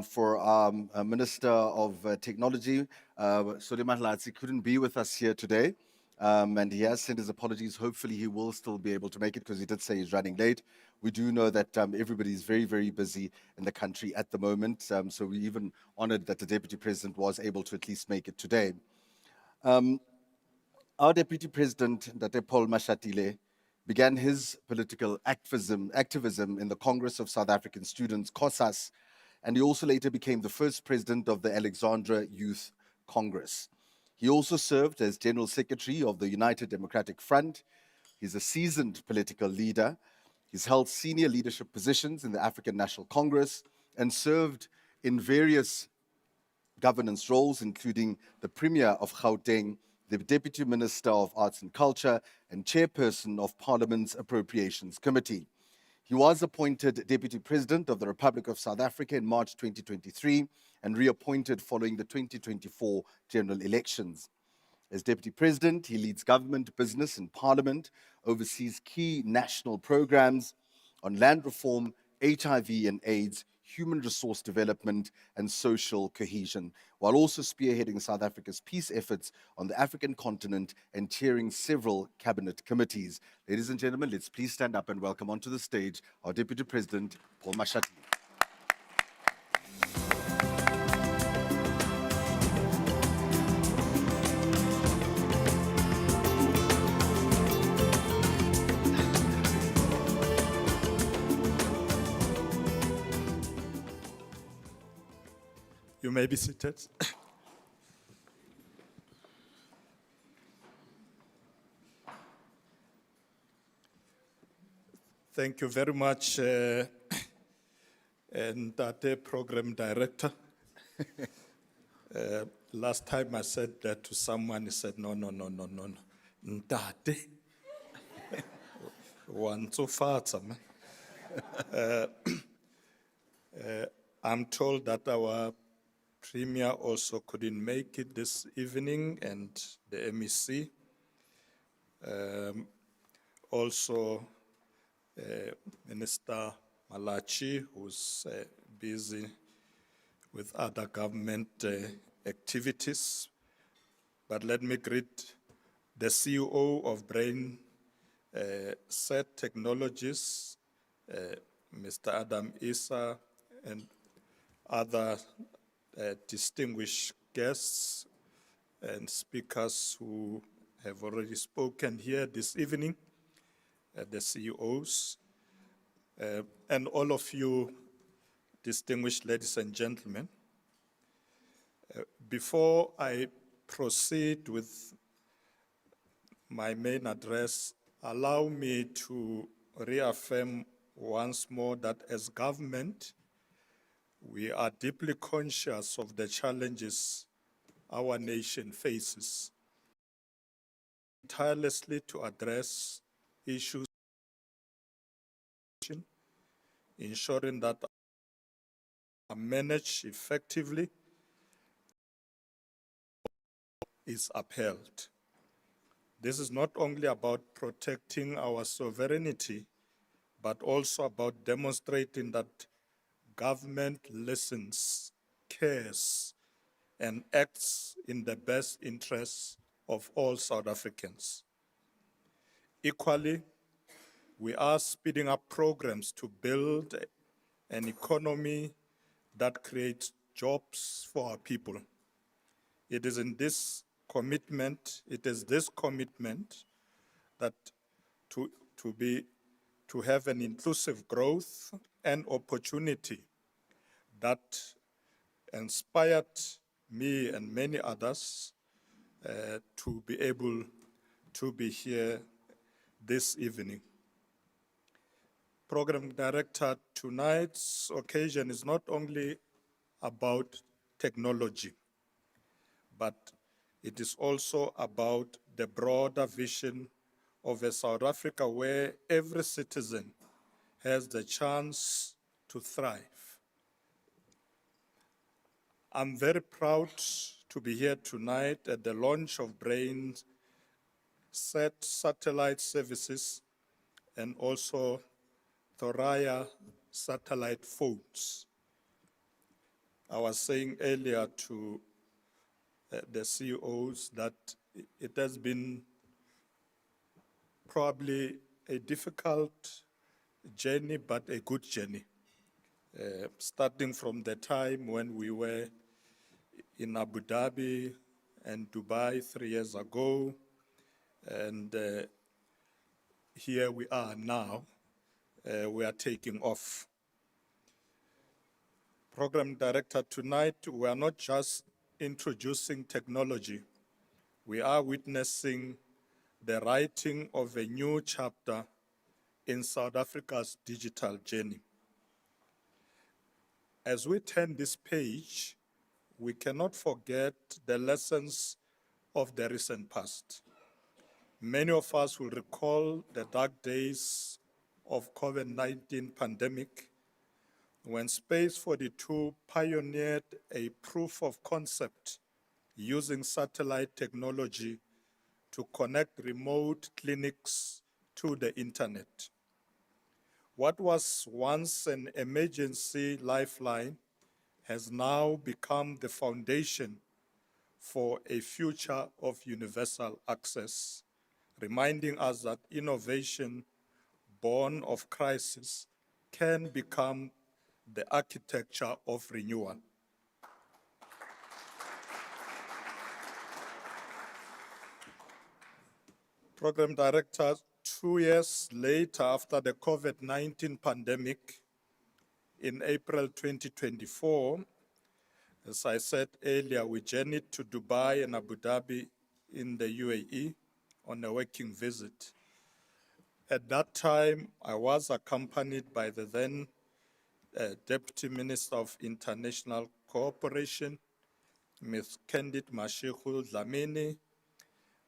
[SPEAKER 1] for our Minister of Technology, Suleiman Latsi, couldn't be with us here today. And he has sent his apologies. Hopefully he will still be able to make it because he did say he's running late. We do know that everybody is very, very busy in the country at the moment. So we're even honored that the Deputy President was able to at least make it today. Our Deputy President, Dr. Paul Mashatile, began his political activism in the Congress of South African Students, COSAS, and he also later became the first president of the Alexandra Youth Congress. He also served as General Secretary of the United Democratic Front. He's a seasoned political leader. He's held senior leadership positions in the African National Congress and served in various governance roles, including the Premier of Gauteng, the Deputy Minister of Arts and Culture, and Chairperson of Parliament's Appropriations Committee. He was appointed Deputy President of the Republic of South Africa in March 2023 and reappointed following the 2024 general elections. As Deputy President, he leads government, business, and Parliament, oversees key national programs on land reform, HIV and AIDS, human resource development, and social cohesion, while also spearheading South Africa's peace efforts on the African continent and chairing several cabinet committees. Ladies and gentlemen, let's please stand up and welcome onto the stage our Deputy President, Paul Mashatile.
[SPEAKER 7] You may be seated. Thank you very much, and Ntate Program Director. Last time I said that to someone, he said, no, Ntate. One so far, I'm told that our Premier also couldn't make it this evening, and the MEC. Also, Minister Malachi, who's busy with other government activities. But let me greet the CEO of BrainSAT Technologies, Mr. Adam Issa, and other distinguished guests and speakers who have already spoken here this evening, the CEOs, and all of you distinguished ladies and gentlemen. Before I proceed with my main address, allow me to reaffirm once more that as government, we are deeply conscious of the challenges our nation faces, tirelessly to address issues, ensuring that are managed effectively is upheld. This is not only about protecting our sovereignty, but also about demonstrating that government listens, cares, and acts in the best interests of all South Africans. Equally, we are speeding up programs to build an economy that creates jobs for our people. It is this commitment that to have an inclusive growth and opportunity that inspired me and many others to be able to be here this evening. Program Director, tonight's occasion is not only about technology, but it is also about the broader vision of a South Africa where every citizen has the chance to thrive. I'm very proud to be here tonight at the launch of BrainSAT satellite services and also Thuraya satellite phones. I was saying earlier to the CEOs that it has been probably a difficult journey, but a good journey. Starting from the time when we were in Abu Dhabi and Dubai 3 years ago, and here we are now. We are taking off. Program Director, tonight we are not just introducing technology, we are witnessing the writing of a new chapter in South Africa's digital journey. As we turn this page, we cannot forget the lessons of the recent past. Many of us will recall the dark days of COVID-19 pandemic when Space 42 pioneered a proof of concept using satellite technology to connect remote clinics to the internet. What was once an emergency lifeline has now become the foundation for a future of universal access, reminding us that innovation born of crisis can become the architecture of renewal. Program Director, 2 years later after the COVID-19 pandemic, in April 2024, as I said earlier, we journeyed to Dubai and Abu Dhabi in the UAE on a working visit. At that time, I was accompanied by the then Deputy Minister of International Cooperation, Ms. Candid Mashego Dlamini,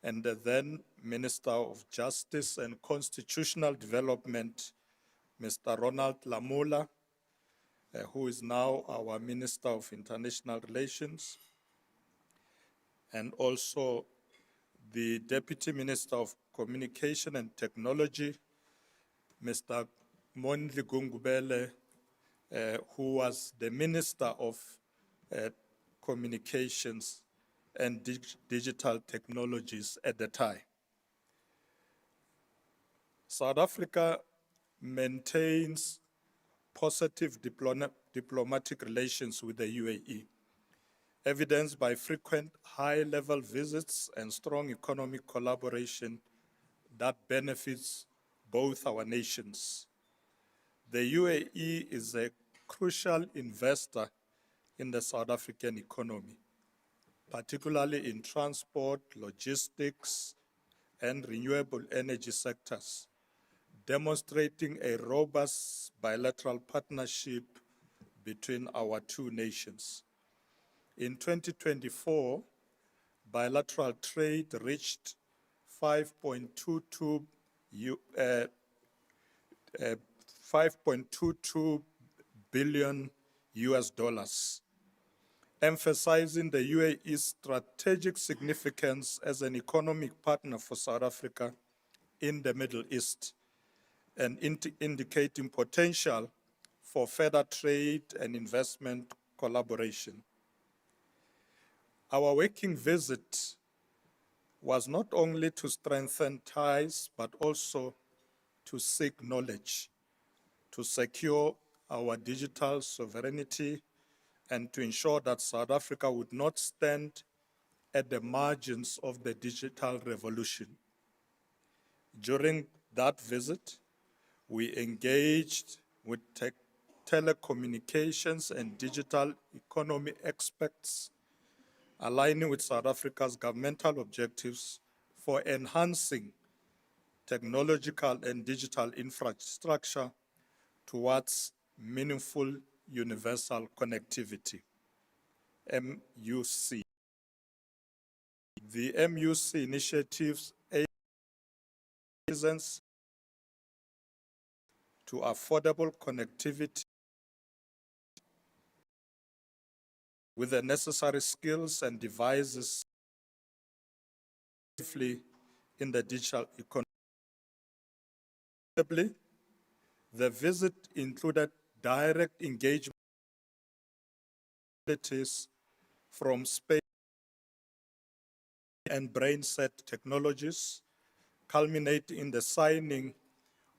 [SPEAKER 7] and the then Minister of Justice and Constitutional Development, Mr. Ronald Lamola, who is now our Minister of International Relations, and also the Deputy Minister of Communication and Technology, Mr. Mondli Gungubele, who was the Minister of Communications and Digital Technologies at the time. South Africa maintains positive diplomatic relations with the UAE, evidenced by frequent high-level visits and strong economic collaboration that benefits both our nations. The UAE is a crucial investor in the South African economy, particularly in transport, logistics, and renewable energy sectors, demonstrating a robust bilateral partnership between our two nations. In 2024, bilateral trade reached 5.22 billion US dollars, emphasizing the UAE's strategic significance as an economic partner for South Africa in the Middle East, and indicating potential for further trade and investment collaboration. Our working visit was not only to strengthen ties, but also to seek knowledge, to secure our digital sovereignty, and to ensure that South Africa would not stand at the margins of the digital revolution. During that visit, we engaged with telecommunications and digital economy experts, aligning with South Africa's governmental objectives for enhancing technological and digital infrastructure towards meaningful universal connectivity, MUC. The MUC initiatives aim citizens to affordable connectivity with the necessary skills and devices in the digital economy. The visit included direct engagement from space and BrainSAT technologies, culminating in the signing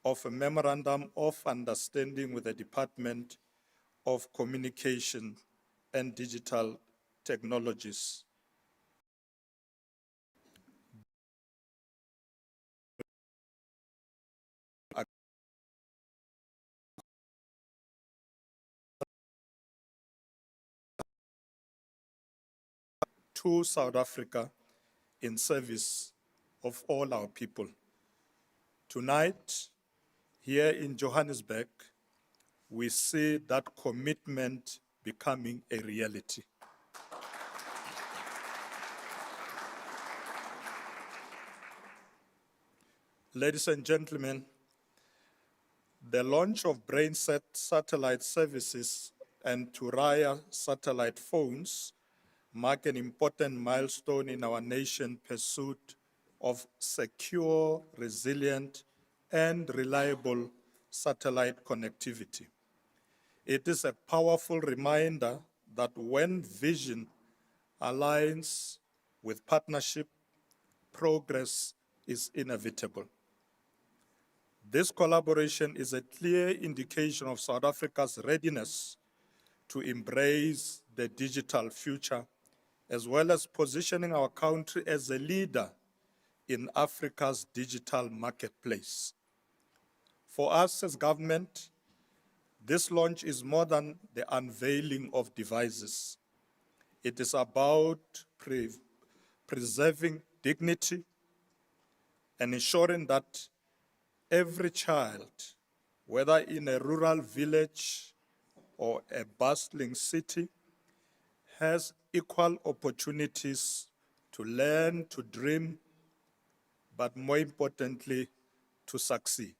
[SPEAKER 7] of a memorandum of understanding with the Department of Communication and Digital Technologies. To South Africa in service of all our people. Tonight, here in Johannesburg, we see that commitment becoming a reality. Ladies and gentlemen, the launch of BrainSAT satellite services and Thuraya satellite phones mark an important milestone in our nation's pursuit of secure, resilient, and reliable satellite connectivity. It is a powerful reminder that when vision aligns with partnership, progress is inevitable. This collaboration is a clear indication of South Africa's readiness to embrace the digital future, as well as positioning our country as a leader in Africa's digital marketplace. For us as government, this launch is more than the unveiling of devices. It is about preserving dignity and ensuring that every child, whether in a rural village or a bustling city, has equal opportunities to learn, to dream, but more importantly, to succeed.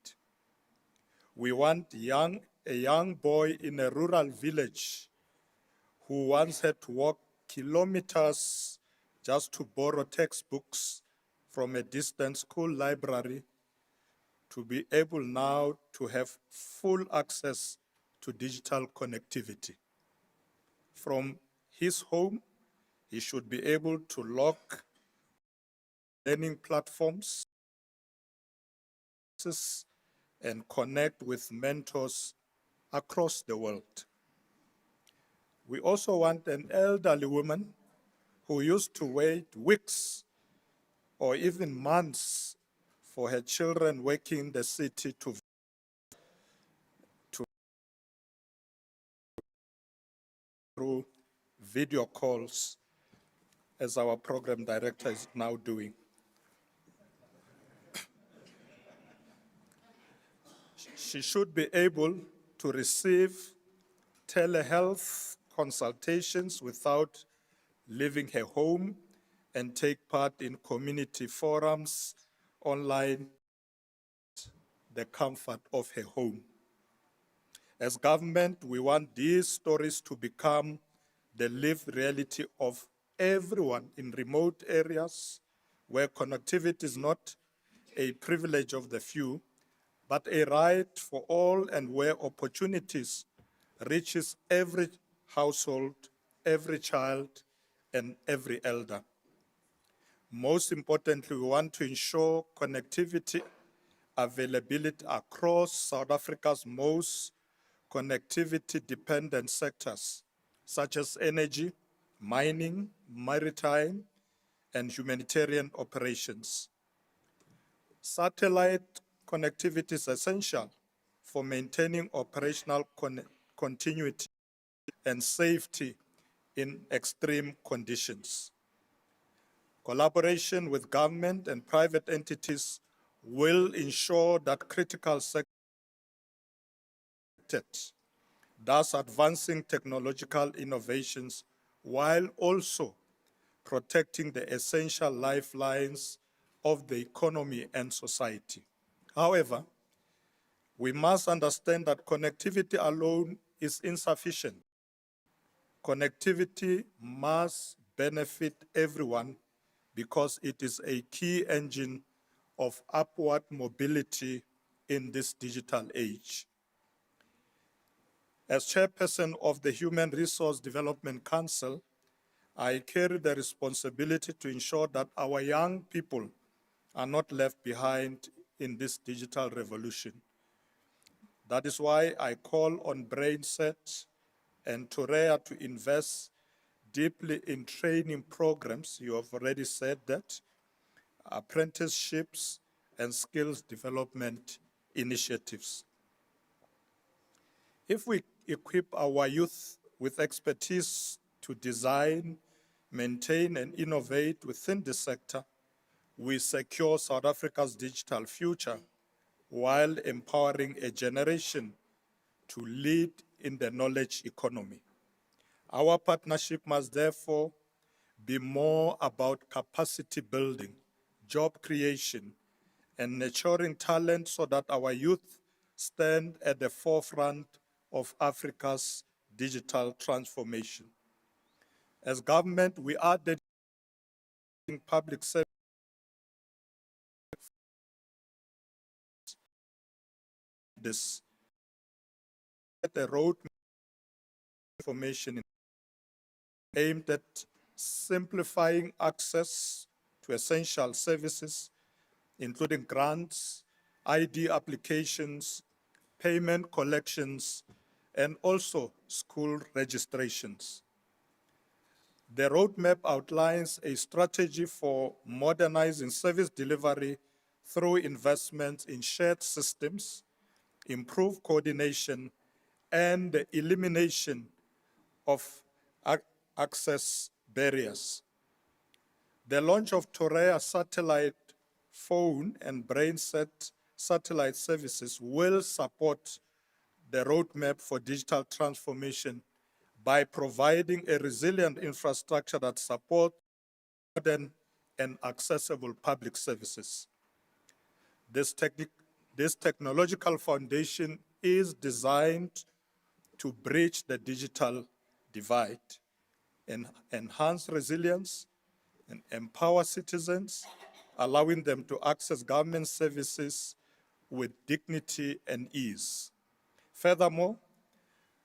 [SPEAKER 7] We want a young boy in a rural village who once had to walk kilometers just to borrow textbooks from a distant school library to be able now to have full access to digital connectivity. From his home, he should be able to log learning platforms and connect with mentors across the world. We also want an elderly woman who used to wait weeks or even months for her children working in the city to through video calls, as our program director is now doing. She should be able to receive telehealth consultations without leaving her home and take part in community forums online, the comfort of her home. As government, we want these stories to become the lived reality of everyone in remote areas where connectivity is not a privilege of the few, but a right for all, and where opportunities reaches every household, every child, and every elder. Most importantly, we want to ensure connectivity availability across South Africa's most connectivity-dependent sectors, such as energy, mining, maritime, and humanitarian operations. Satellite connectivity is essential for maintaining operational continuity and safety in extreme conditions. Collaboration with government and private entities will ensure that critical sectors, thus advancing technological innovations while also protecting the essential lifelines of the economy and society. However, we must understand that connectivity alone is insufficient. Connectivity must benefit everyone because it is a key engine of upward mobility in this digital age. As chairperson of the Human Resource Development Council, I carry the responsibility to ensure that our young people are not left behind in this digital revolution. That is why I call on BrainSAT and Thuraya to invest deeply in training programs. You have already said that, apprenticeships and skills development initiatives. If we equip our youth with expertise to design, maintain, and innovate within the sector, we secure South Africa's digital future while empowering a generation to lead in the knowledge economy. Our partnership must therefore be more about capacity building, job creation, and nurturing talent so that our youth stand at the forefront of Africa's digital transformation. As government, we are dedicating public service this at the road information aimed at simplifying access to essential services, including grants, ID applications, payment collections, and also school registrations. The roadmap outlines a strategy for modernizing service delivery through investments in shared systems, improved coordination, and the elimination of access barriers. The launch of Thuraya satellite phone and BrainSAT satellite services will support the roadmap for digital transformation by providing a resilient infrastructure that supports modern and accessible public services. This technological foundation is designed to bridge the digital divide, and enhance resilience, and empower citizens, allowing them to access government services with dignity and ease. Furthermore,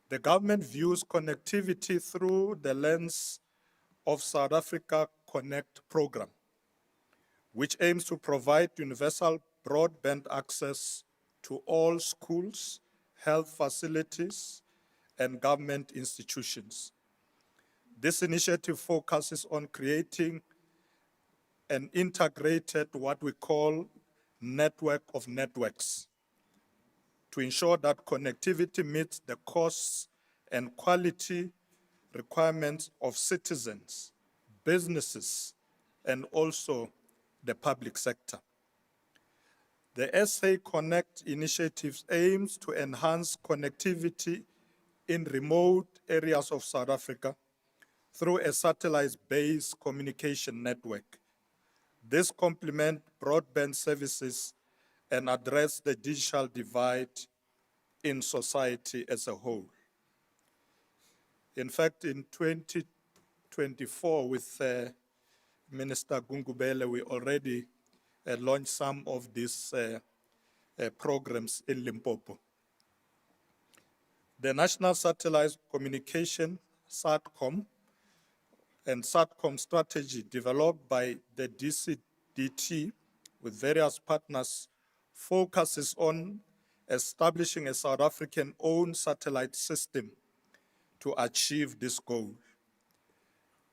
[SPEAKER 7] the government views connectivity through the lens of South Africa Connect program, which aims to provide universal broadband access to all schools, health facilities, and government institutions. This initiative focuses on creating an integrated, what we call, network of networks to ensure that connectivity meets the costs and quality requirements of citizens, businesses, and also the public sector. The SA Connect initiative aims to enhance connectivity in remote areas of South Africa through a satellite-based communication network. This complements broadband services and address the digital divide in society as a whole. In fact, in 2024, with Minister Gungubele, we already launched some of these programs in Limpopo. The National Satellite Communication, SATCOM, and SATCOM strategy developed by the DCDT with various partners focuses on establishing a South African-owned satellite system to achieve this goal.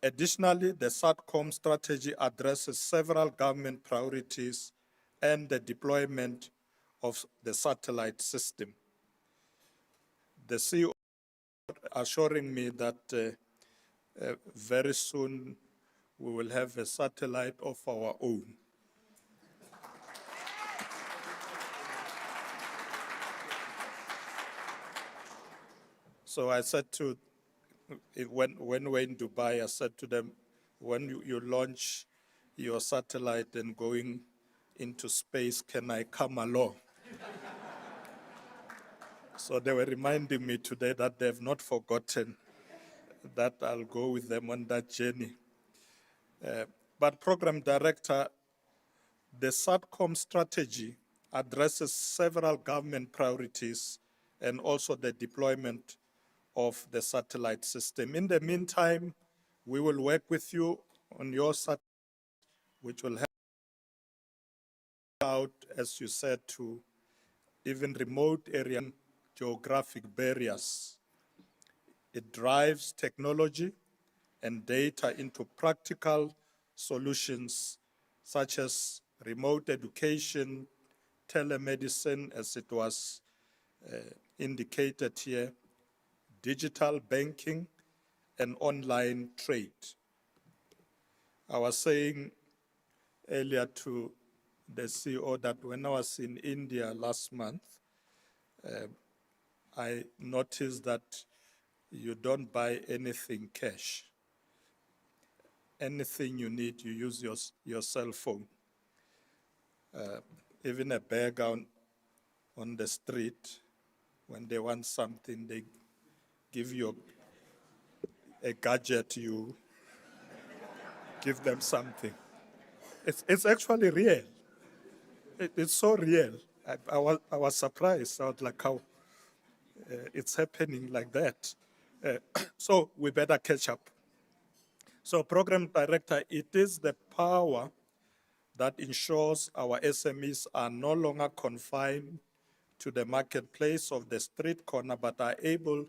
[SPEAKER 7] Additionally, the SATCOM strategy addresses several government priorities and the deployment of the satellite system. The CEO assuring me that very soon we will have a satellite of our own. So I said to, when we're in Dubai, I said to them, when you launch your satellite and going into space, can I come along? So they were reminding me today that they have not forgotten that I'll go with them on that journey. But Program Director, the SATCOM strategy addresses several government priorities and also the deployment of the satellite system. In the meantime, we will work with you on your satellite, which will help out, as you said, to even remote area geographic barriers. It drives technology and data into practical solutions such as remote education, telemedicine, as it was indicated here, digital banking, and online trade. I was saying earlier to the CEO that when I was in India last month, I noticed that you don't buy anything cash. Anything you need, you use your cell phone. Even a beggar on the street, when they want something, they give you a gadget, you give them something. It's actually real. It's so real. I was surprised. I was like, how it's happening like that. So we better catch up. So Program Director, it is the power that ensures our SMEs are no longer confined to the marketplace of the street corner, but are able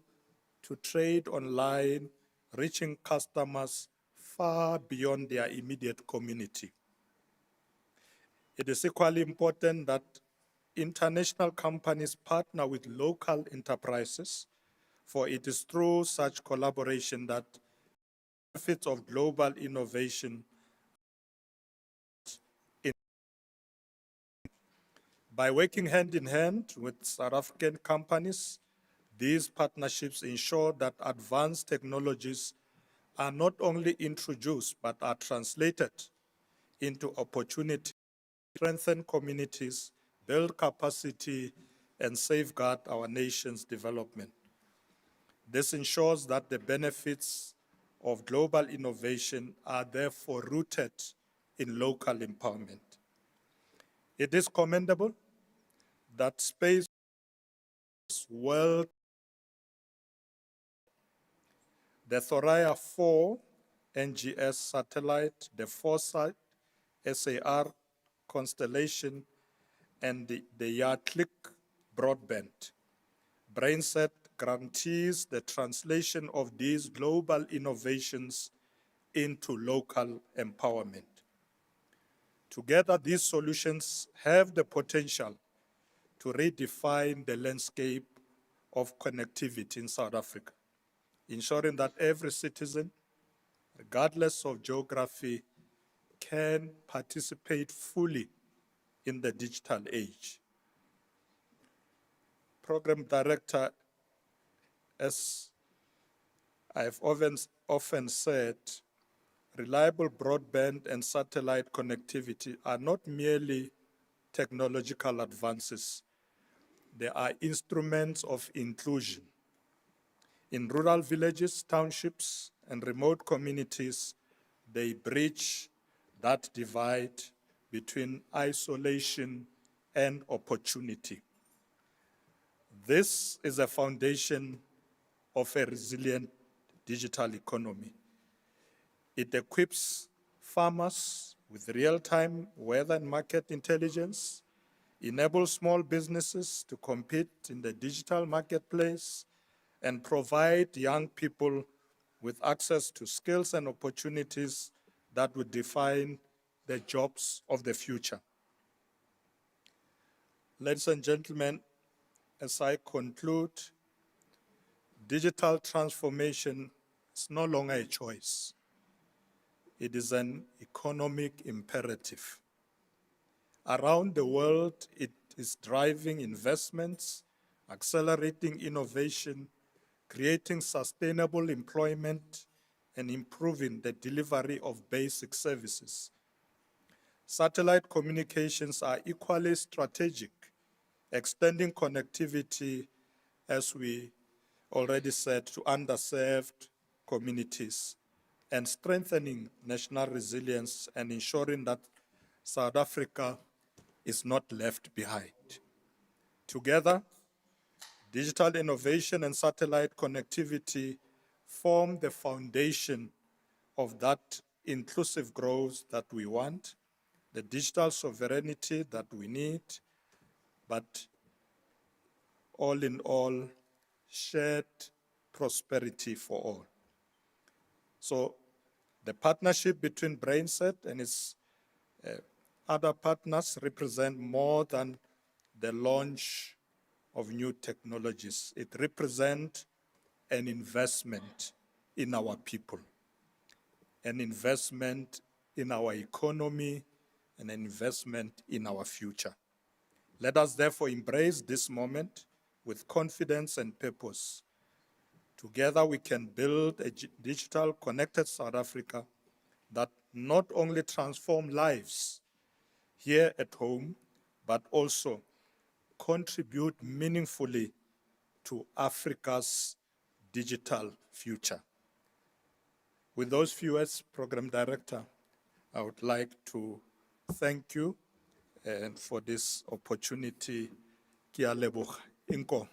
[SPEAKER 7] to trade online, reaching customers far beyond their immediate community. It is equally important that international companies partner with local enterprises, for it is through such collaboration that benefits of global innovation by working hand in hand with South African companies. These partnerships ensure that advanced technologies are not only introduced, but are translated into opportunities, strengthen communities, build capacity, and safeguard our nation's development. This ensures that the benefits of global innovation are therefore rooted in local empowerment. It is commendable that space world, the Thuraya 4 NGS satellite, the Foresight SAR constellation, and the Yardclick broadband. BrainSAT guarantees the translation of these global innovations into local empowerment. Together, these solutions have the potential to redefine the landscape of connectivity in South Africa, ensuring that every citizen, regardless of geography, can participate fully in the digital age. Program Director, as I've often said, reliable broadband and satellite connectivity are not merely technological advances. They are instruments of inclusion. In rural villages, townships, and remote communities, they bridge that divide between isolation and opportunity. This is a foundation of a resilient digital economy. It equips farmers with real-time weather and market intelligence, enables small businesses to compete in the digital marketplace, and provide young people with access to skills and opportunities that would define the jobs of the future. Ladies and gentlemen, as I conclude, digital transformation It's no longer a choice. It is an economic imperative. Around the world, it is driving investments, accelerating innovation, creating sustainable employment, and improving the delivery of basic services. Satellite communications are equally strategic, extending connectivity, as we already said, to underserved communities, and strengthening national resilience and ensuring that South Africa is not left behind. Together, digital innovation and satellite connectivity form the foundation of that inclusive growth that we want, the digital sovereignty that we need, but all in all, shared prosperity for all. So the partnership between BrainSAT and its other partners represent more than the launch of new technologies. It represents an investment in our people, an investment in our economy, and an investment in our future. Let us therefore embrace this moment with confidence and purpose. Together we can build a digital connected South Africa that not only transforms lives here at home, but also contribute meaningfully to Africa's digital future. With those few words, Program Director, I would like to thank you and for this opportunity. Ke a leboga. Inko.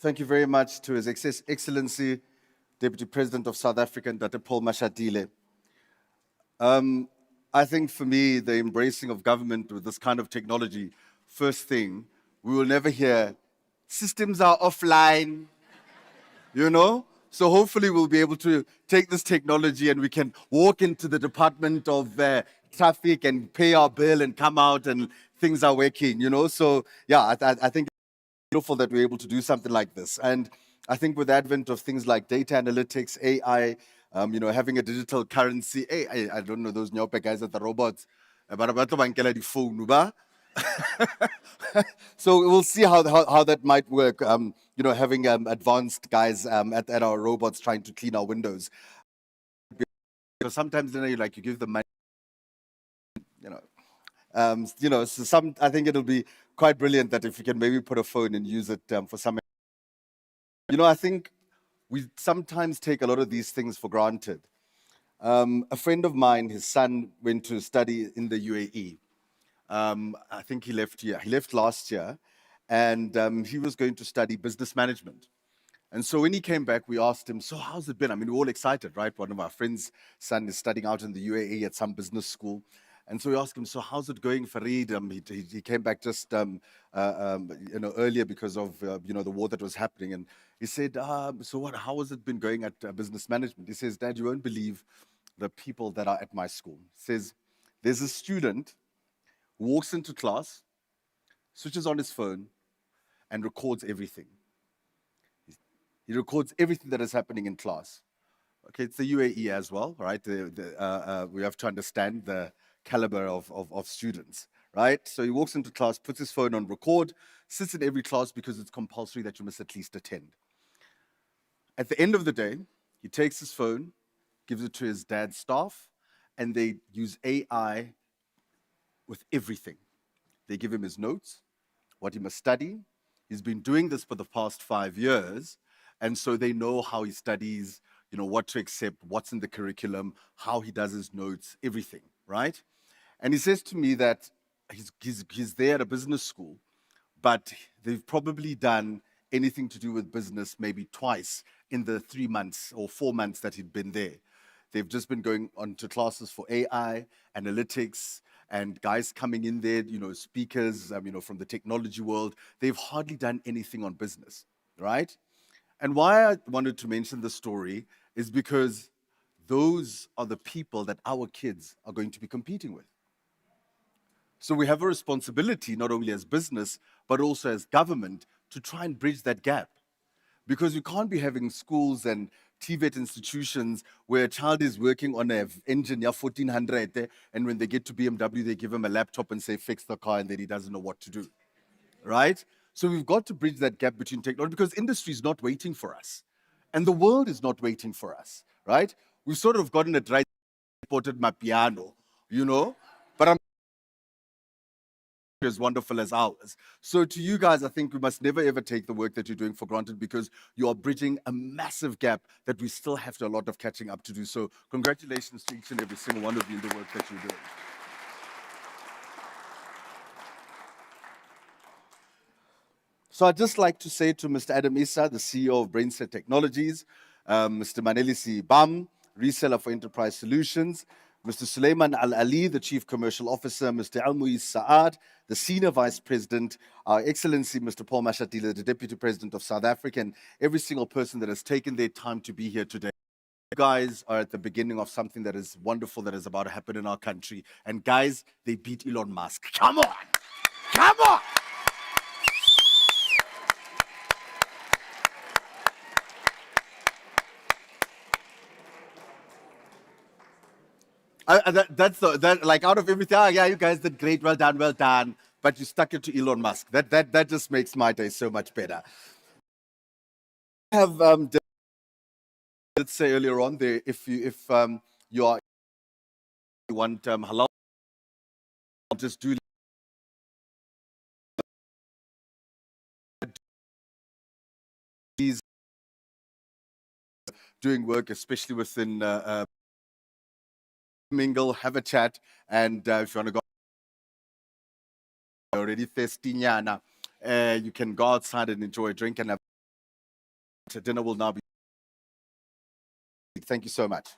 [SPEAKER 1] Thank you very much to His Excellency, Deputy President of South Africa, Dr. Paul Mashatile. I think for me, the embracing of government with this kind of technology, first thing, we will never hear, systems are offline, you know? So hopefully we'll be able to take this technology and we can walk into the Department of Traffic and pay our bill and come out and things are working, you know? So yeah, I think beautiful that we're able to do something like this. And I think with the advent of things like data analytics, AI, you know, having a digital currency, I don't know those nyope guys at the robots, but so we'll see how that might work, you know, having advanced guys at our robots trying to clean our windows. Because sometimes, you know, you give them money, you know, so I think it'll be quite brilliant that if you can maybe put a phone and use it for some. You know, I think we sometimes take a lot of these things for granted. A friend of mine, his son went to study in the UAE. I think he left here. He left last year, and he was going to study business management. And so when he came back, we asked him, so how's it been? I mean, we're all excited, right? One of our friends' son is studying out in the UAE at some business school. And so we asked him, so how's it going, Farid? He came back just you know, earlier because of you know, the war that was happening. And he said, so how has it been going at business management? He says, Dad, you won't believe the people that are at my school. He says, there's a student who walks into class, switches on his phone, and records everything. He records everything that is happening in class. Okay, it's the UAE as well, right? We have to understand the caliber of students, right? So he walks into class, puts his phone on record, sits in every class because it's compulsory that you must at least attend. At the end of the day, he takes his phone, gives it to his dad's staff, and they use AI with everything. They give him his notes, what he must study. He's been doing this for the past 5 years, and so they know how he studies, you know, what to accept, what's in the curriculum, how he does his notes, everything, right? And he says to me that he's there at a business school, but they've probably done anything to do with business maybe twice in the 3 months or 4 months that he'd been there. They've just been going on to classes for AI, analytics, and guys coming in there, speakers, from the technology world. They've hardly done anything on business, right? And why I wanted to mention this story is because those are the people that our kids are going to be competing with. So we have a responsibility, not only as business, but also as government, to try and bridge that gap. Because we can't be having schools and TVET institutions where a child is working on an engine, 1400, and when they get to BMW, they give him a laptop and say, fix the car, and then he doesn't know what to do, right? So we've got to bridge that gap between technology, because industry is not waiting for us, and the world is not waiting for us, right? We've sort of gotten it right, imported my piano, but I'm as wonderful as ours. So to you guys, I think we must never ever take the work that you're doing for granted, because you are bridging a massive gap that we still have a lot of catching up to do. So congratulations to each and every single one of you in the work that you're doing. So I'd just like to say to Mr. Adam Issa, the CEO of BrainSAT Technologies, Mr. Manelisi Bam, reseller for enterprise solutions, Mr. Suleiman Al-Ali, the Chief Commercial Officer, Mr. Al-Muiz Saad, the Senior Vice President, Our Excellency Mr. Paul Mashatile, the Deputy President of South Africa, and every single person that has taken their time to be here today. You guys are at the beginning of something that is wonderful that is about to happen in our country. And guys, they beat Elon Musk. Come on! Come on! Like out of everything, yeah, you guys did great, well done, but you stuck it to Elon Musk. That just makes my day so much better. I have let's say earlier on there, if you want halal, just do these doing work, especially within mingle, have a chat, and if you want to go already thirsty, you can go outside and enjoy a drink, and dinner will now be. Thank you so much.